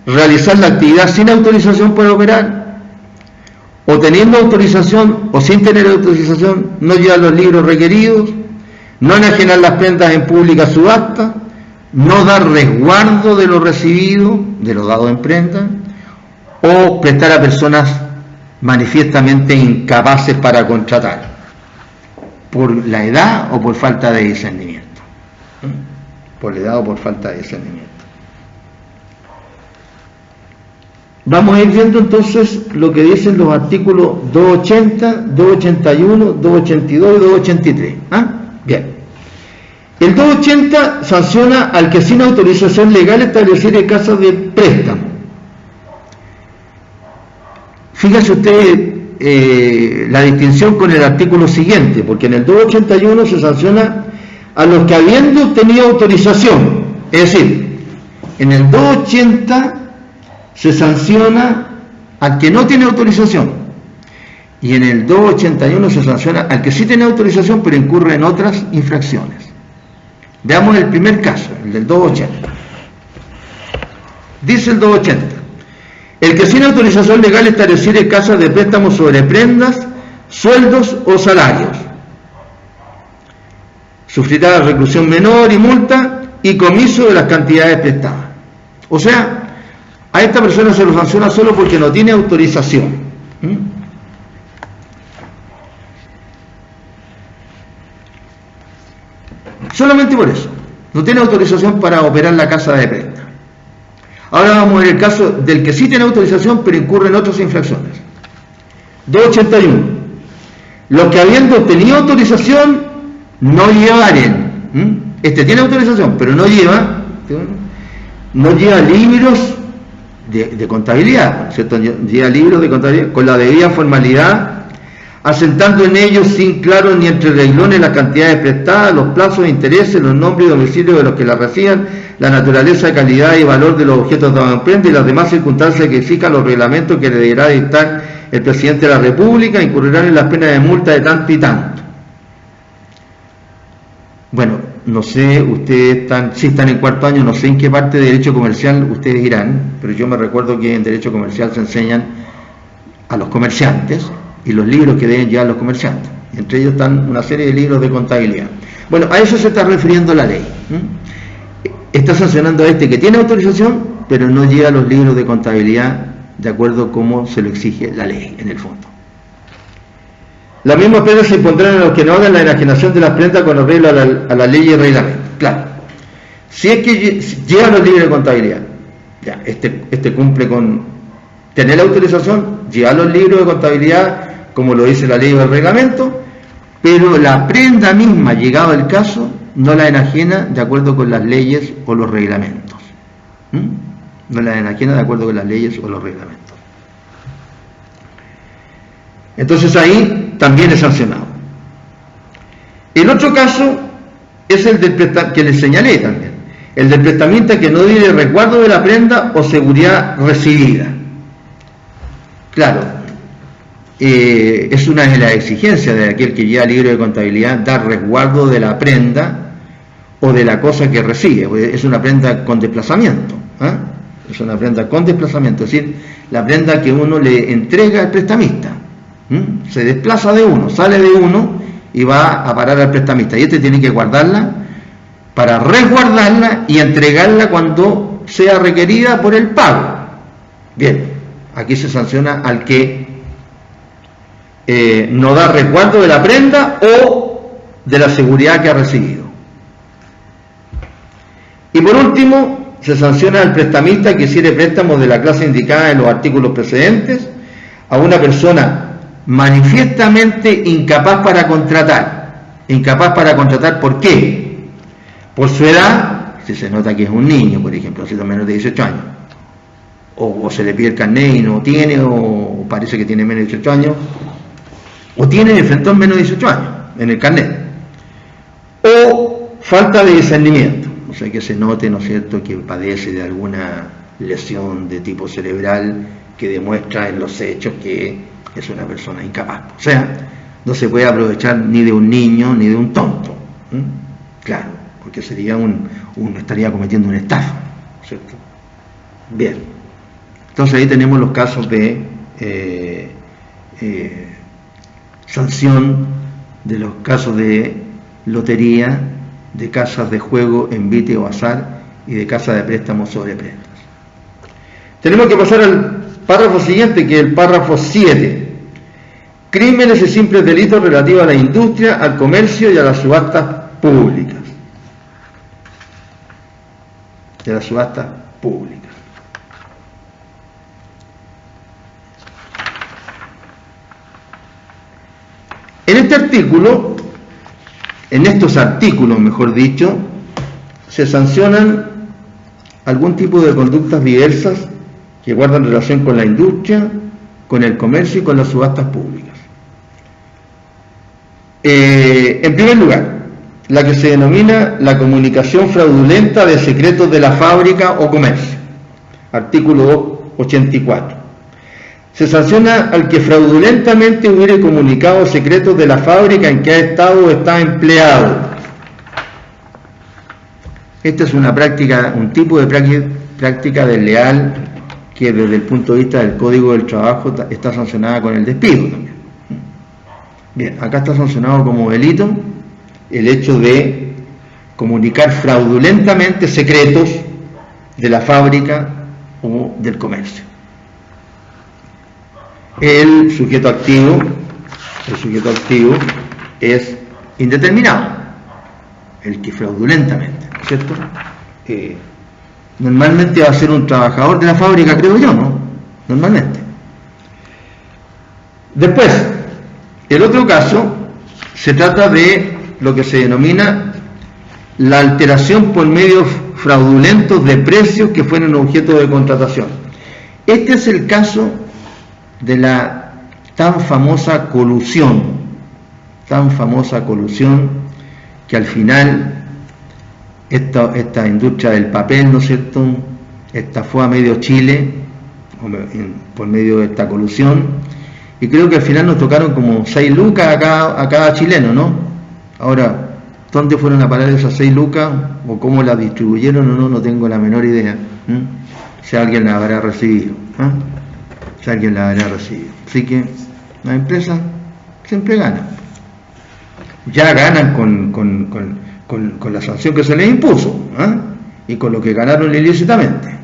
realizar la actividad sin autorización para operar, o teniendo autorización o sin tener autorización, no llevar los libros requeridos, no enajenar las prendas en pública subasta, no dar resguardo de lo recibido, de lo dado en prenda, o prestar a personas manifiestamente incapaces para contratar, por la edad o por falta de discernimiento. Por la edad o por falta de discernimiento. Vamos a ir viendo entonces lo que dicen los artículos 280, 281, 282 y 283. Bien. El 280 sanciona al que sin autorización legal estableciera casas de préstamo. Fíjese usted la distinción con el artículo siguiente, porque en el 281 se sanciona a los que habiendo tenido autorización, es decir, en el 280 se sanciona al que no tiene autorización, y en el 281 se sanciona al que sí tiene autorización pero incurre en otras infracciones. Veamos el primer caso, el del 280. Dice el 280: el que sin autorización legal estableciere casas de préstamo sobre prendas, sueldos o salarios, sufrirá reclusión menor y multa y comiso de las cantidades prestadas. O sea, a esta persona se lo sanciona solo porque no tiene autorización. Solamente por eso. No tiene autorización para operar la casa de prenda. Ahora vamos a ver el caso del que sí tiene autorización pero incurre en otras infracciones. 281. Los que habiendo tenido autorización no llevaren. Este tiene autorización pero no lleva libros de contabilidad, ¿cierto? Lleva libros de contabilidad con la debida formalidad, asentando en ellos sin claro ni entre renglones las cantidades prestadas, los plazos de intereses, los nombres y domicilios de los que la reciban, la naturaleza, calidad y valor de los objetos de la prenda y las demás circunstancias que fijan los reglamentos que le deberá dictar el presidente de la República, incurrirán en las penas de multa de tanto y tanto. Bueno, no sé, ustedes si están en cuarto año, no sé en qué parte de derecho comercial ustedes irán, pero yo me recuerdo que en derecho comercial se enseñan a los comerciantes y los libros que deben llevar los comerciantes. Entre ellos están una serie de libros de contabilidad. Bueno, a eso se está refiriendo la ley. Está sancionando a este que tiene autorización, pero no lleva los libros de contabilidad de acuerdo a cómo se lo exige la ley, en el fondo. Las mismas penas se impondrán a los que no hagan la enajenación de las prendas con arreglo a la ley y reglamento. Claro, si es que lleva los libros de contabilidad, ya, este cumple con tener la autorización, lleva los libros de contabilidad, como lo dice la ley o el reglamento, pero la prenda misma, llegado el caso, no la enajena de acuerdo con las leyes o los reglamentos. No la enajena de acuerdo con las leyes o los reglamentos. Entonces ahí también es sancionado. El otro caso es el del que les señalé también, el del prestamista que no diere resguardo de la prenda o seguridad recibida. Claro, es una de las exigencias de aquel que lleva libro de contabilidad, dar resguardo de la prenda o de la cosa que recibe. Es una prenda con desplazamiento, es una prenda con desplazamiento, es decir, la prenda que uno le entrega al prestamista. Se desplaza de uno, sale de uno y va a parar al prestamista, y este tiene que guardarla para resguardarla y entregarla cuando sea requerida por el pago. Bien, aquí se sanciona al que no da resguardo de la prenda o de la seguridad que ha recibido. Y por último, se sanciona al prestamista que hiciere préstamos de la clase indicada en los artículos precedentes a una persona manifiestamente incapaz para contratar. Incapaz para contratar, ¿por qué? Por su edad, si se nota que es un niño, por ejemplo, si es menos de 18 años, o se le pide el carnet y no tiene, o parece que tiene menos de 18 años, o tiene de frente menos de 18 años en el carnet, o falta de discernimiento, o sea que se note, ¿no es cierto?, que padece de alguna lesión de tipo cerebral que demuestra en los hechos que es una persona incapaz. O sea, no se puede aprovechar ni de un niño ni de un tonto. Claro, porque sería estaría cometiendo una estafa, ¿cierto? Bien. Entonces ahí tenemos los casos de sanción de los casos de lotería, de casas de juego, envite o azar y de casas de préstamos sobre prendas. Tenemos que pasar al párrafo siguiente, que es el párrafo 7. Crímenes y simples delitos relativos a la industria, al comercio y a las subastas públicas. De las subastas públicas. En este artículo, en estos artículos, mejor dicho, se sancionan algún tipo de conductas diversas que guardan relación con la industria, con el comercio y con las subastas públicas. En primer lugar, la que se denomina la comunicación fraudulenta de secretos de la fábrica o comercio, artículo 84. Se sanciona al que fraudulentamente hubiere comunicado secretos de la fábrica en que ha estado o está empleado. Esta es una práctica, un tipo de práctica desleal que desde el punto de vista del Código del Trabajo está sancionada con el despido también. Bien, acá está sancionado como delito el hecho de comunicar fraudulentamente secretos de la fábrica o del comercio. El sujeto activo es indeterminado, el que fraudulentamente, ¿cierto? Normalmente va a ser un trabajador de la fábrica, creo yo, ¿no? Normalmente. Después, el otro caso se trata de lo que se denomina la alteración por medios fraudulentos de precios que fueron objeto de contratación. Este es el caso de la tan famosa colusión que al final esta industria del papel, ¿no es cierto?, estafó a medio Chile por medio de esta colusión, y creo que al final nos tocaron como 6 lucas a cada chileno, ¿no? Ahora, ¿dónde fueron a parar esas 6 lucas? ¿O cómo las distribuyeron o no? No tengo la menor idea. Si alguien la habrá recibido. Si alguien la habrá recibido. Así que las empresas siempre ganan. Ya ganan con la sanción que se les impuso, y con lo que ganaron ilícitamente.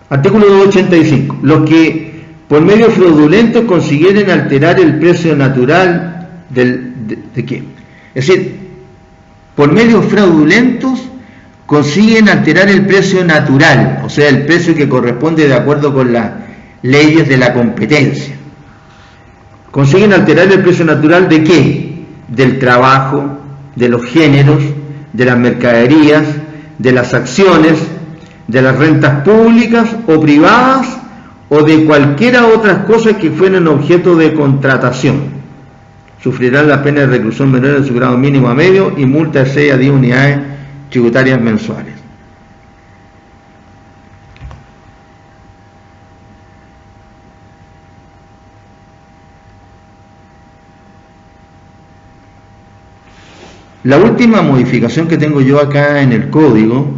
Artículo 285. Los que por medios fraudulentos consiguieren alterar el precio natural ¿de qué? Es decir, por medios fraudulentos consiguen alterar el precio natural, o sea, el precio que corresponde de acuerdo con las leyes de la competencia. Consiguen alterar el precio natural ¿de qué? Del trabajo, de los géneros, de las mercaderías, de las acciones, de las rentas públicas o privadas o de cualquiera otras cosas que fueran objeto de contratación. Sufrirán la pena de reclusión menor de su grado mínimo a medio y multa de 6 a 10 unidades tributarias mensuales. La última modificación que tengo yo acá en el código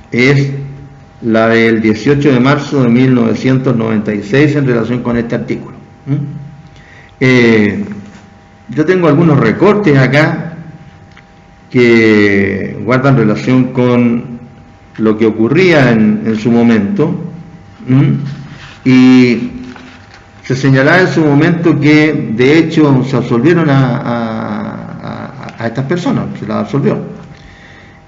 es la del 18 de marzo de 1996 en relación con este artículo. Yo tengo algunos recortes acá que guardan relación con lo que ocurría en su momento, y se señalaba en su momento que de hecho se absolvieron a estas personas, se las absolvió.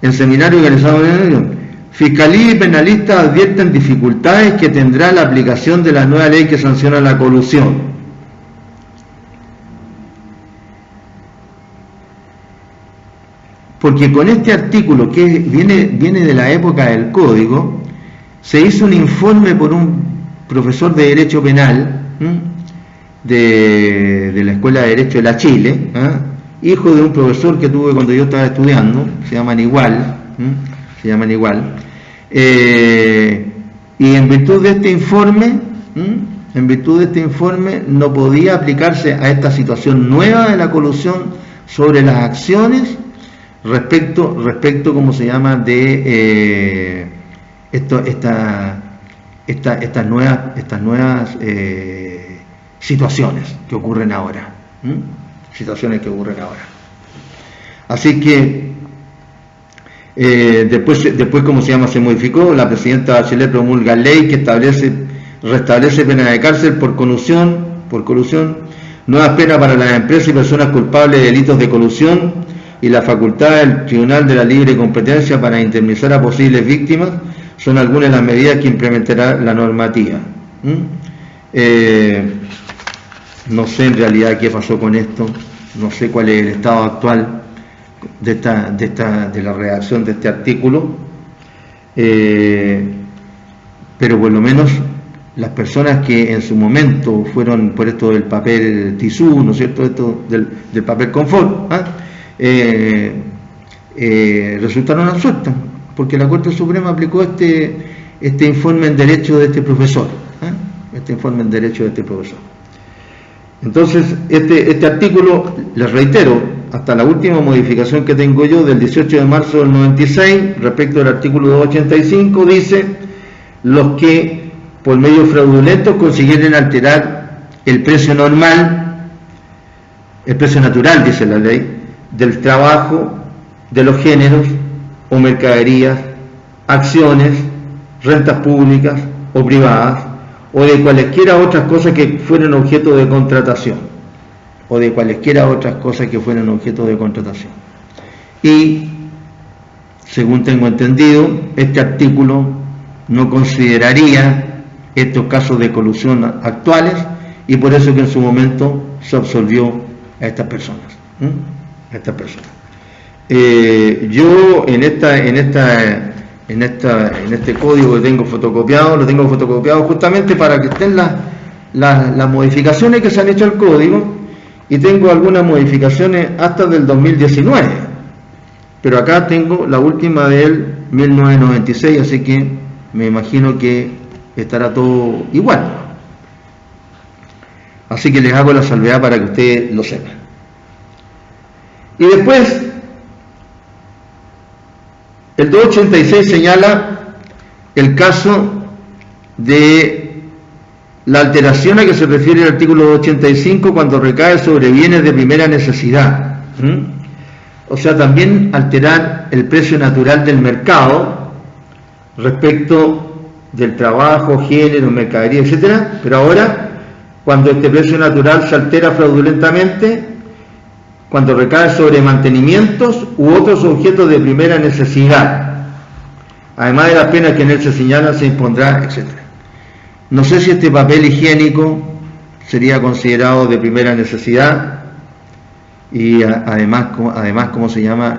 En seminario organizado en el año, Fiscalía y penalistas advierten dificultades que tendrá la aplicación de la nueva ley que sanciona la colusión. Porque con este artículo, que viene de la época del Código, se hizo un informe por un profesor de Derecho Penal de la Escuela de Derecho de la Chile, hijo de un profesor que tuve cuando yo estaba estudiando, se llaman igual, y en virtud de este informe, no podía aplicarse a esta situación nueva de la colusión sobre las acciones respecto ¿cómo se llama?, de estas nuevas situaciones que ocurren ahora. Así que después ¿cómo se llama?, se modificó, la presidenta Bachelet promulga ley que restablece pena de cárcel por colusión, nuevas penas para las empresas y personas culpables de delitos de colusión, y la facultad del Tribunal de la Libre Competencia para indemnizar a posibles víctimas son algunas de las medidas que implementará la normativa. No sé en realidad qué pasó con esto, no sé cuál es el estado actual de la redacción de este artículo, pero por lo menos las personas que en su momento fueron por esto del papel tisú, ¿no es cierto?, esto del papel confort, resultaron absueltas, porque la Corte Suprema aplicó este informe en derecho de este profesor, Entonces, este artículo, les reitero, hasta la última modificación que tengo yo del 18 de marzo del 96, respecto al artículo 285, dice: los que por medios fraudulentos consiguieren alterar el precio normal, el precio natural, dice la ley, del trabajo, de los géneros o mercaderías, acciones, rentas públicas o privadas, o de cualesquiera otras cosas que fueran objeto de contratación, Y, según tengo entendido, este artículo no consideraría estos casos de colusión actuales, y por eso que en su momento se absolvió a estas personas. Yo en este código que tengo fotocopiado, lo tengo fotocopiado justamente para que estén las modificaciones que se han hecho al código, y tengo algunas modificaciones hasta del 2019, pero acá tengo la última del 1996, así que me imagino que estará todo igual. Así que les hago la salvedad para que ustedes lo sepan. Y después, el 286 señala el caso de la alteración a que se refiere el artículo 285 cuando recae sobre bienes de primera necesidad. O sea, también alterar el precio natural del mercado respecto del trabajo, género, mercadería, etcétera, pero ahora, cuando este precio natural se altera fraudulentamente, cuando recae sobre mantenimientos u otros objetos de primera necesidad, además de las penas que en él se señalan, se impondrá, etcétera. No sé si este papel higiénico sería considerado de primera necesidad y además ¿cómo se llama?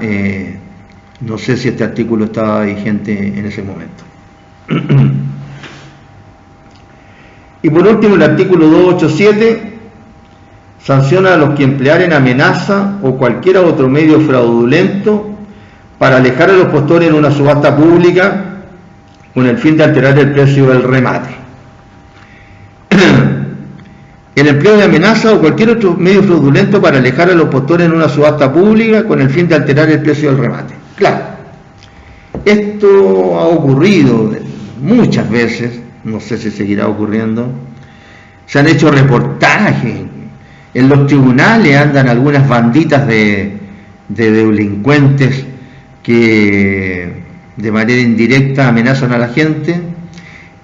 No sé si este artículo estaba vigente en ese momento. Y por último, el artículo 287 sanciona a los que emplearen amenaza o cualquier otro medio fraudulento para alejar a los postores en una subasta pública con el fin de alterar el precio del remate. El empleo de amenaza o cualquier otro medio fraudulento para alejar a los postores en una subasta pública con el fin de alterar el precio del remate. Claro, esto ha ocurrido muchas veces, no sé si seguirá ocurriendo. Se han hecho reportajes, en los tribunales andan algunas banditas de delincuentes que de manera indirecta amenazan a la gente,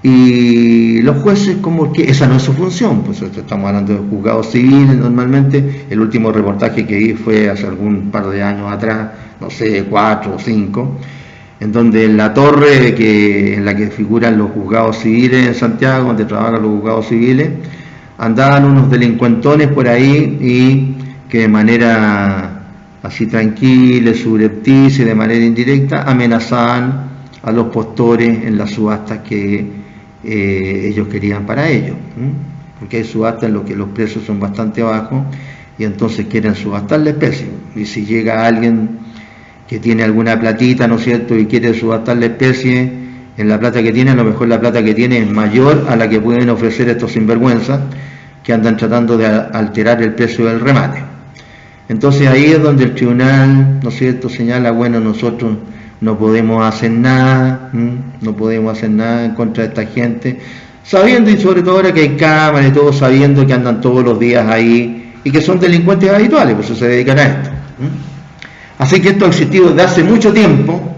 y los jueces, como que esa no es su función, pues estamos hablando de juzgados civiles normalmente. El último reportaje que vi fue hace algún par de años atrás, no sé, 4 o 5, en donde en la torre en la que figuran los juzgados civiles en Santiago, donde trabajan los juzgados civiles, andaban unos delincuentones por ahí y que de manera así tranquila, subrepticia, de manera indirecta, amenazaban a los postores en las subastas que ellos querían para ellos, porque hay subastas en las que los precios son bastante bajos y entonces quieren subastar la especie, y si llega alguien que tiene alguna platita, ¿no es cierto?, y quiere subastar la especie, en la plata que tiene, a lo mejor la plata que tiene es mayor a la que pueden ofrecer estos sinvergüenzas que andan tratando de alterar el precio del remate. Entonces ahí es donde el tribunal, ¿no es cierto?, señala, bueno, nosotros no podemos hacer nada, no podemos hacer nada en contra de esta gente, sabiendo, y sobre todo ahora que hay cámaras y todo, sabiendo que andan todos los días ahí y que son delincuentes habituales, pues se dedican a esto. Así que esto ha existido desde hace mucho tiempo,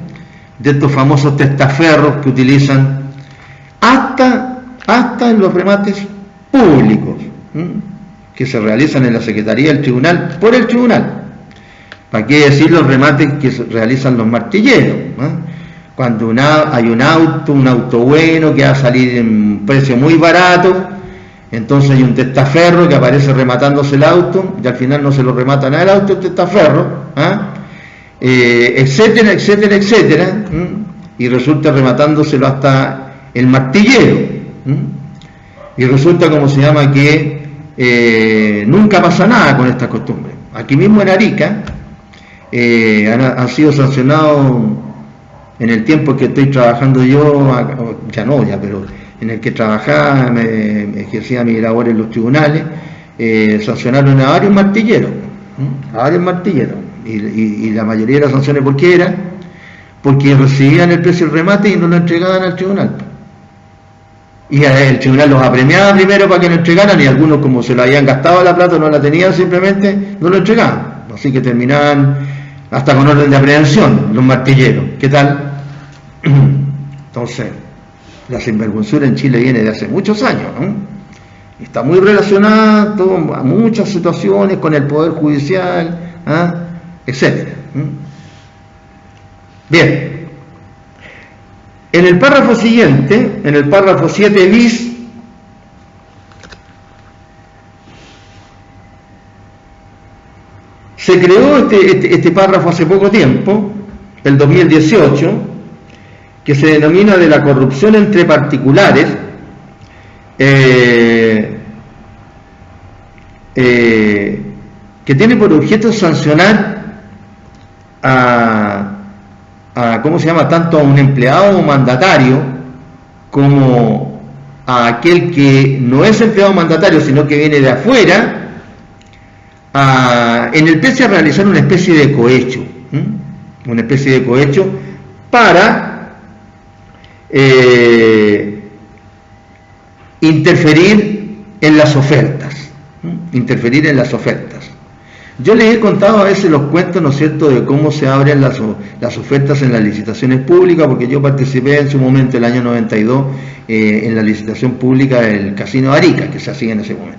de estos famosos testaferros que utilizan hasta en los remates públicos, que se realizan en la Secretaría del Tribunal por el Tribunal. ¿Para qué decir los remates que se realizan los martilleros? Cuando hay un auto bueno que va a salir en un precio muy barato, entonces hay un testaferro que aparece rematándose el auto y al final no se lo rematan al auto, el testaferro, etcétera, etcétera, etcétera, y resulta rematándoselo hasta el martillero, y resulta, como se llama, que nunca pasa nada con esta costumbre. Aquí mismo en Arica han sido sancionados en el tiempo que estoy trabajando yo, pero en el que trabajaba, ejercía mi labor en los tribunales, sancionaron a varios martilleros, y la mayoría de las sanciones, ¿por qué era? Porque recibían el precio del remate y no lo entregaban al tribunal. Y el tribunal los apremiaba primero para que lo entregaran, y algunos, como se lo habían gastado la plata, no la tenían, simplemente no lo entregaban. Así que terminaban hasta con orden de aprehensión los martilleros. ¿Qué tal? Entonces, la sinvergüenzura en Chile viene de hace muchos años, ¿no? Está muy relacionada a muchas situaciones con el Poder Judicial, etcétera. Bien. En el párrafo siguiente, en el párrafo 7 bis, se creó este párrafo hace poco tiempo, el 2018, que se denomina de la corrupción entre particulares, que tiene por objeto sancionar ¿cómo se llama?, tanto a un empleado o mandatario como a aquel que no es empleado o mandatario, sino que viene de afuera, en el precio a realizar una especie de cohecho, para interferir en las ofertas, Yo les he contado a veces los cuentos, ¿no es cierto?, de cómo se abren las ofertas en las licitaciones públicas, porque yo participé en su momento, el año 92, en la licitación pública del Casino de Arica, que se hacía en ese momento.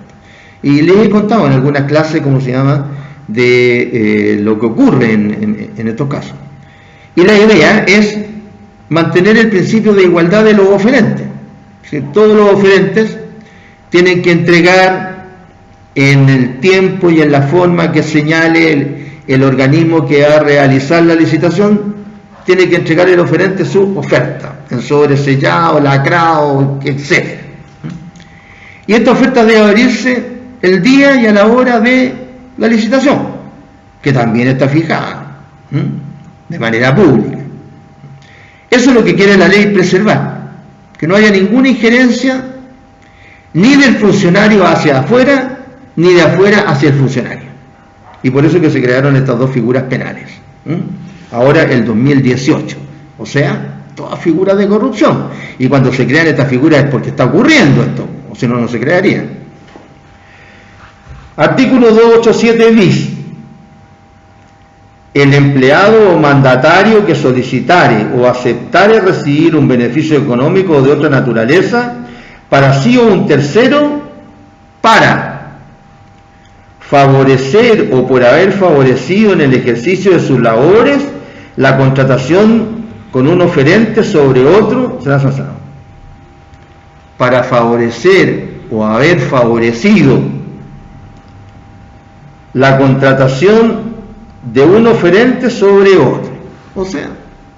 Y les he contado en algunas clases, ¿cómo se llama?, de lo que ocurre en estos casos. Y la idea es mantener el principio de igualdad de los oferentes. ¿Sí? Todos los oferentes tienen que entregar en el tiempo y en la forma que señale el organismo que va a realizar la licitación, tiene que entregar el oferente su oferta, en sobresellado, lacrado, etc. Y esta oferta debe abrirse el día y a la hora de la licitación, que también está fijada, de manera pública. Eso es lo que quiere la ley preservar, que no haya ninguna injerencia ni del funcionario hacia afuera, ni de afuera hacia el funcionario. Y por eso que se crearon estas dos figuras penales. Ahora el 2018. O sea, todas figuras de corrupción. Y cuando se crean estas figuras es porque está ocurriendo esto, o si no, no se crearían. Artículo 287 bis. El empleado o mandatario que solicitare o aceptare recibir un beneficio económico o de otra naturaleza para sí o un tercero para favorecer o por haber favorecido en el ejercicio de sus labores la contratación con un oferente sobre otro, será sancionado. Para favorecer o haber favorecido la contratación de un oferente sobre otro. O sea,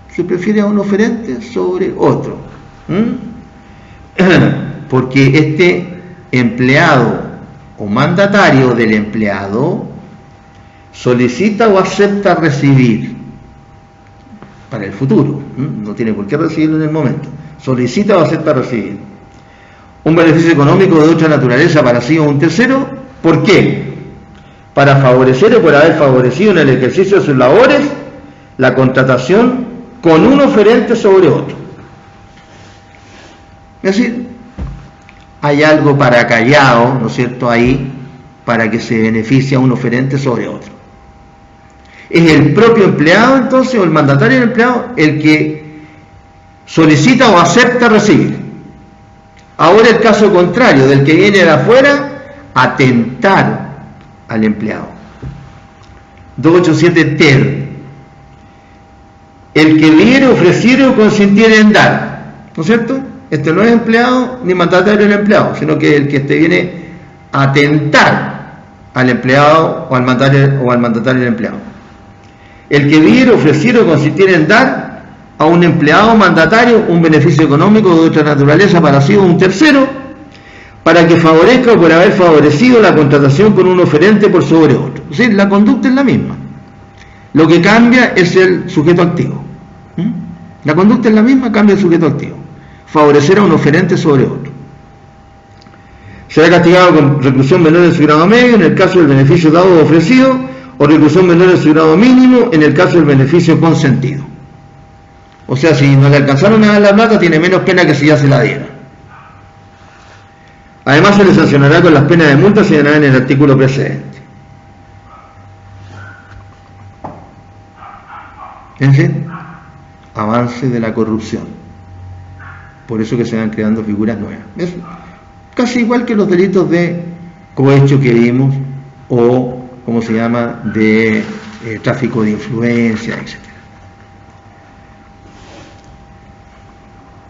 se prefiere a un oferente sobre otro. Porque este empleado o mandatario del empleado solicita o acepta recibir para el futuro, no tiene por qué recibirlo en el momento, solicita o acepta recibir un beneficio económico de otra naturaleza para sí o un tercero. ¿Por qué? Para favorecer o por haber favorecido en el ejercicio de sus labores la contratación con un oferente sobre otro. Es decir, hay algo para callado, ¿no es cierto?, ahí, para que se beneficie a un oferente sobre otro. Es el propio empleado, entonces, o el mandatario del empleado, el que solicita o acepta recibir. Ahora el caso contrario, del que viene de afuera, atentar al empleado. 287 ter. El que viene, ofreciere o consintiere en dar, ¿no es cierto? Este no es empleado ni mandatario del empleado, sino que el que viene a atentar al empleado o al mandatario del empleado. El que viene, ofreciere o consintiere en dar a un empleado o mandatario un beneficio económico de otra naturaleza para sí o un tercero, para que favorezca o por haber favorecido la contratación con un oferente por sobre otro. Es decir, la conducta es la misma. Lo que cambia es el sujeto activo. La conducta es la misma, cambia el sujeto activo. Favorecer a un oferente sobre otro. Será castigado con reclusión menor en su grado medio en el caso del beneficio dado o ofrecido, o reclusión menor en su grado mínimo en el caso del beneficio consentido. O sea, si no le alcanzaron a dar la plata, tiene menos pena que si ya se la dieron. Además, se le sancionará con las penas de multa señaladas en el artículo precedente. En fin, avance de la corrupción. Por eso que se van creando figuras nuevas. Es casi igual que los delitos de cohecho que vimos, o, ¿cómo se llama?, de tráfico de influencia, etc.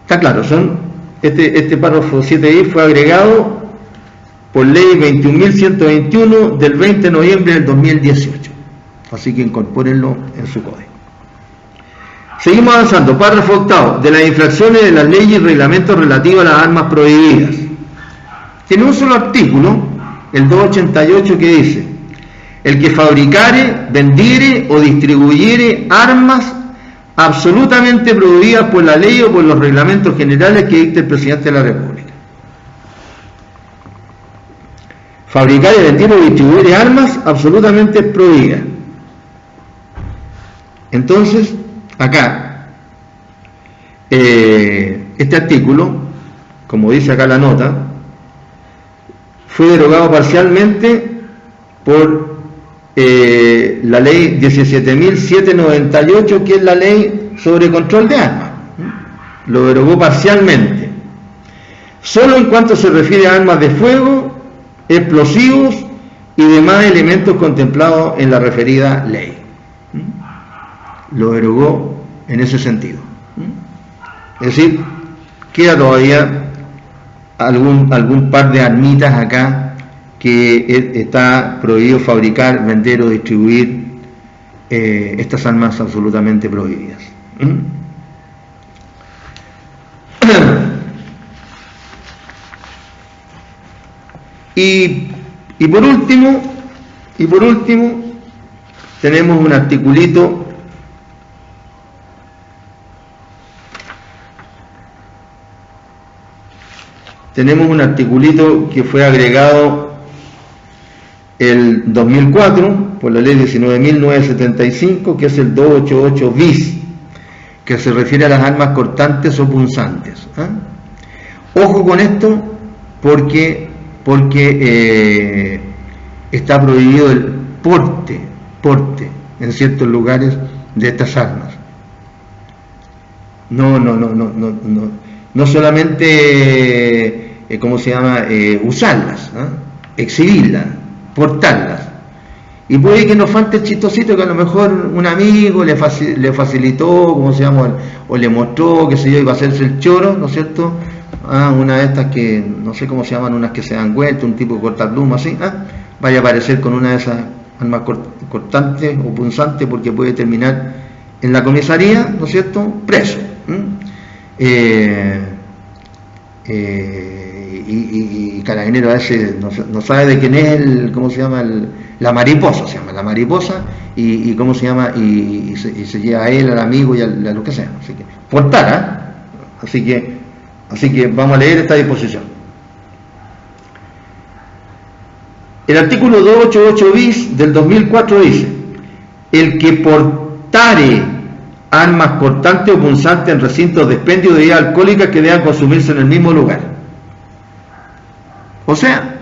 Está claro, este párrafo 7i fue agregado por ley 21.121 del 20 de noviembre del 2018. Así que incorpórenlo en su código. Seguimos avanzando. Párrafo octavo. De las infracciones de las leyes y reglamentos relativos a las armas prohibidas. Tiene un solo artículo, el 288, que dice: el que fabricare, vendiere o distribuyere armas absolutamente prohibidas por la ley o por los reglamentos generales que dicte el presidente de la República. Fabricar y vender o distribuir armas absolutamente prohibidas. Entonces, acá, este artículo, como dice acá la nota, fue derogado parcialmente por la ley 17.798, que es la ley sobre control de armas. Lo derogó parcialmente, solo en cuanto se refiere a armas de fuego, explosivos y demás elementos contemplados en la referida ley. Lo derogó en ese sentido. Es decir, queda todavía algún par de armitas acá que está prohibido fabricar, vender o distribuir estas armas absolutamente prohibidas. Y por último, tenemos un articulito que fue agregado el 2004 por la ley 19.975, que es el 288 bis, que se refiere a las armas cortantes o punzantes. Ojo con esto, porque está prohibido el porte en ciertos lugares de estas armas. No solamente usarlas, exhibirlas, portarlas. Y puede que nos falte el chistosito que a lo mejor un amigo le facilitó, o le mostró, qué sé yo, iba a hacerse el choro, ¿no es cierto? Una de estas que, no sé cómo se llaman, unas que se dan vuelta, un tipo de cortapluma así, vaya a aparecer con una de esas armas cortantes o punzantes, porque puede terminar en la comisaría, ¿no es cierto?, preso. Y Carabinero a veces no sabe de quién es la mariposa, y cómo se llama, y se lleva a él, al amigo y a lo que sea. Así que portar, así que vamos a leer esta disposición. El artículo 288 bis del 2004 dice: el que portare armas cortantes o punzantes en recintos de expendio de bebidas alcohólicas que deban consumirse en el mismo lugar, o sea,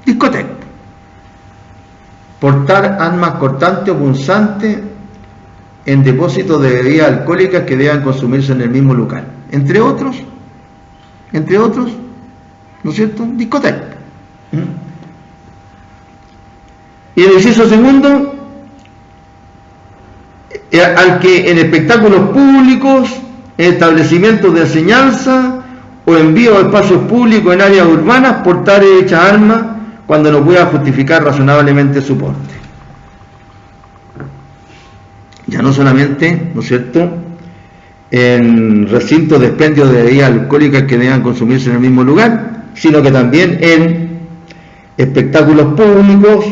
discoteca. Portar armas cortantes o punzantes en depósitos de bebidas alcohólicas que deban consumirse en el mismo lugar, entre otros, ¿no es cierto?, discoteca. Y el inciso segundo: al que en espectáculos públicos, en establecimientos de enseñanza o envío a espacios públicos en áreas urbanas portare dicha arma cuando no pueda justificar razonablemente su porte. Ya no solamente, ¿no es cierto?, en recintos de expendio de bebidas alcohólicas que deban consumirse en el mismo lugar, sino que también en espectáculos públicos,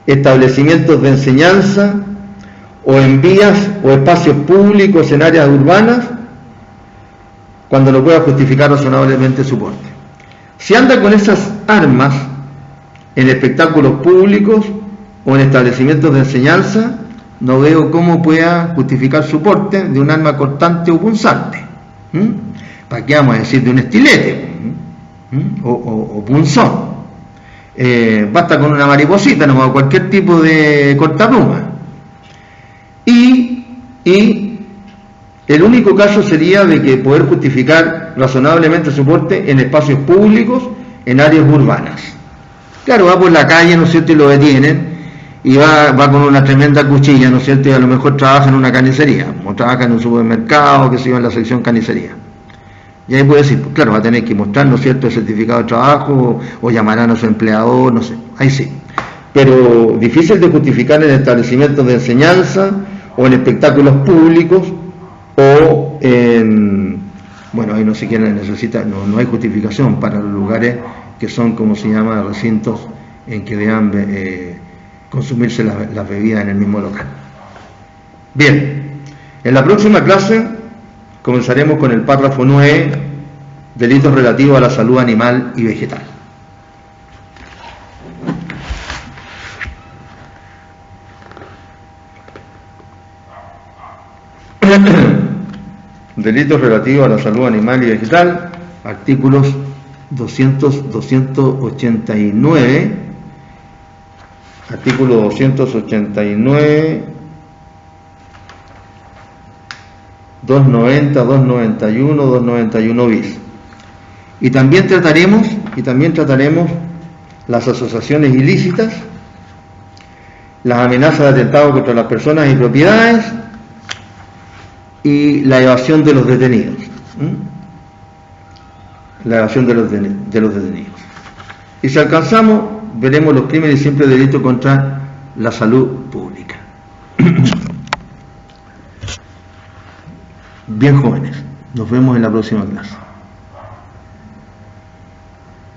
establecimientos de enseñanza o en vías o espacios públicos en áreas urbanas, cuando no pueda justificar razonablemente su porte. Si anda con esas armas en espectáculos públicos o en establecimientos de enseñanza, no veo cómo pueda justificar su porte de un arma cortante o punzante. ¿Para qué vamos a decir de un estilete? O punzón. Basta con una mariposita, no, o cualquier tipo de cortapluma. Y el único caso sería de que poder justificar razonablemente su porte en espacios públicos, en áreas urbanas. Claro, va por la calle, ¿no es cierto?, y lo detienen, y va con una tremenda cuchilla, ¿no es cierto?, y a lo mejor trabaja en una carnicería, o trabaja en un supermercado, que se iba en la sección carnicería. Y ahí puede decir, claro, va a tener que mostrar, ¿no es cierto?, el certificado de trabajo, o llamarán a su empleador, no sé, ahí sí. Pero difícil de justificar en establecimientos de enseñanza, o en espectáculos públicos, o en, bueno, ahí no siquiera necesita, no hay justificación para los lugares que son, como se llama, recintos en que deban consumirse las bebidas en el mismo local. Bien, en la próxima clase comenzaremos con el párrafo 9, delitos relativos a la salud animal y vegetal. Delitos relativos a la salud animal y vegetal, artículos 289 artículo 289, 290, 291, 291 bis. Y también trataremos las asociaciones ilícitas, las amenazas de atentado contra las personas y propiedades y la evasión de los detenidos. La evasión de los detenidos. Y si alcanzamos, veremos los crímenes y simples delitos contra la salud pública. Bien, jóvenes, nos vemos en la próxima clase.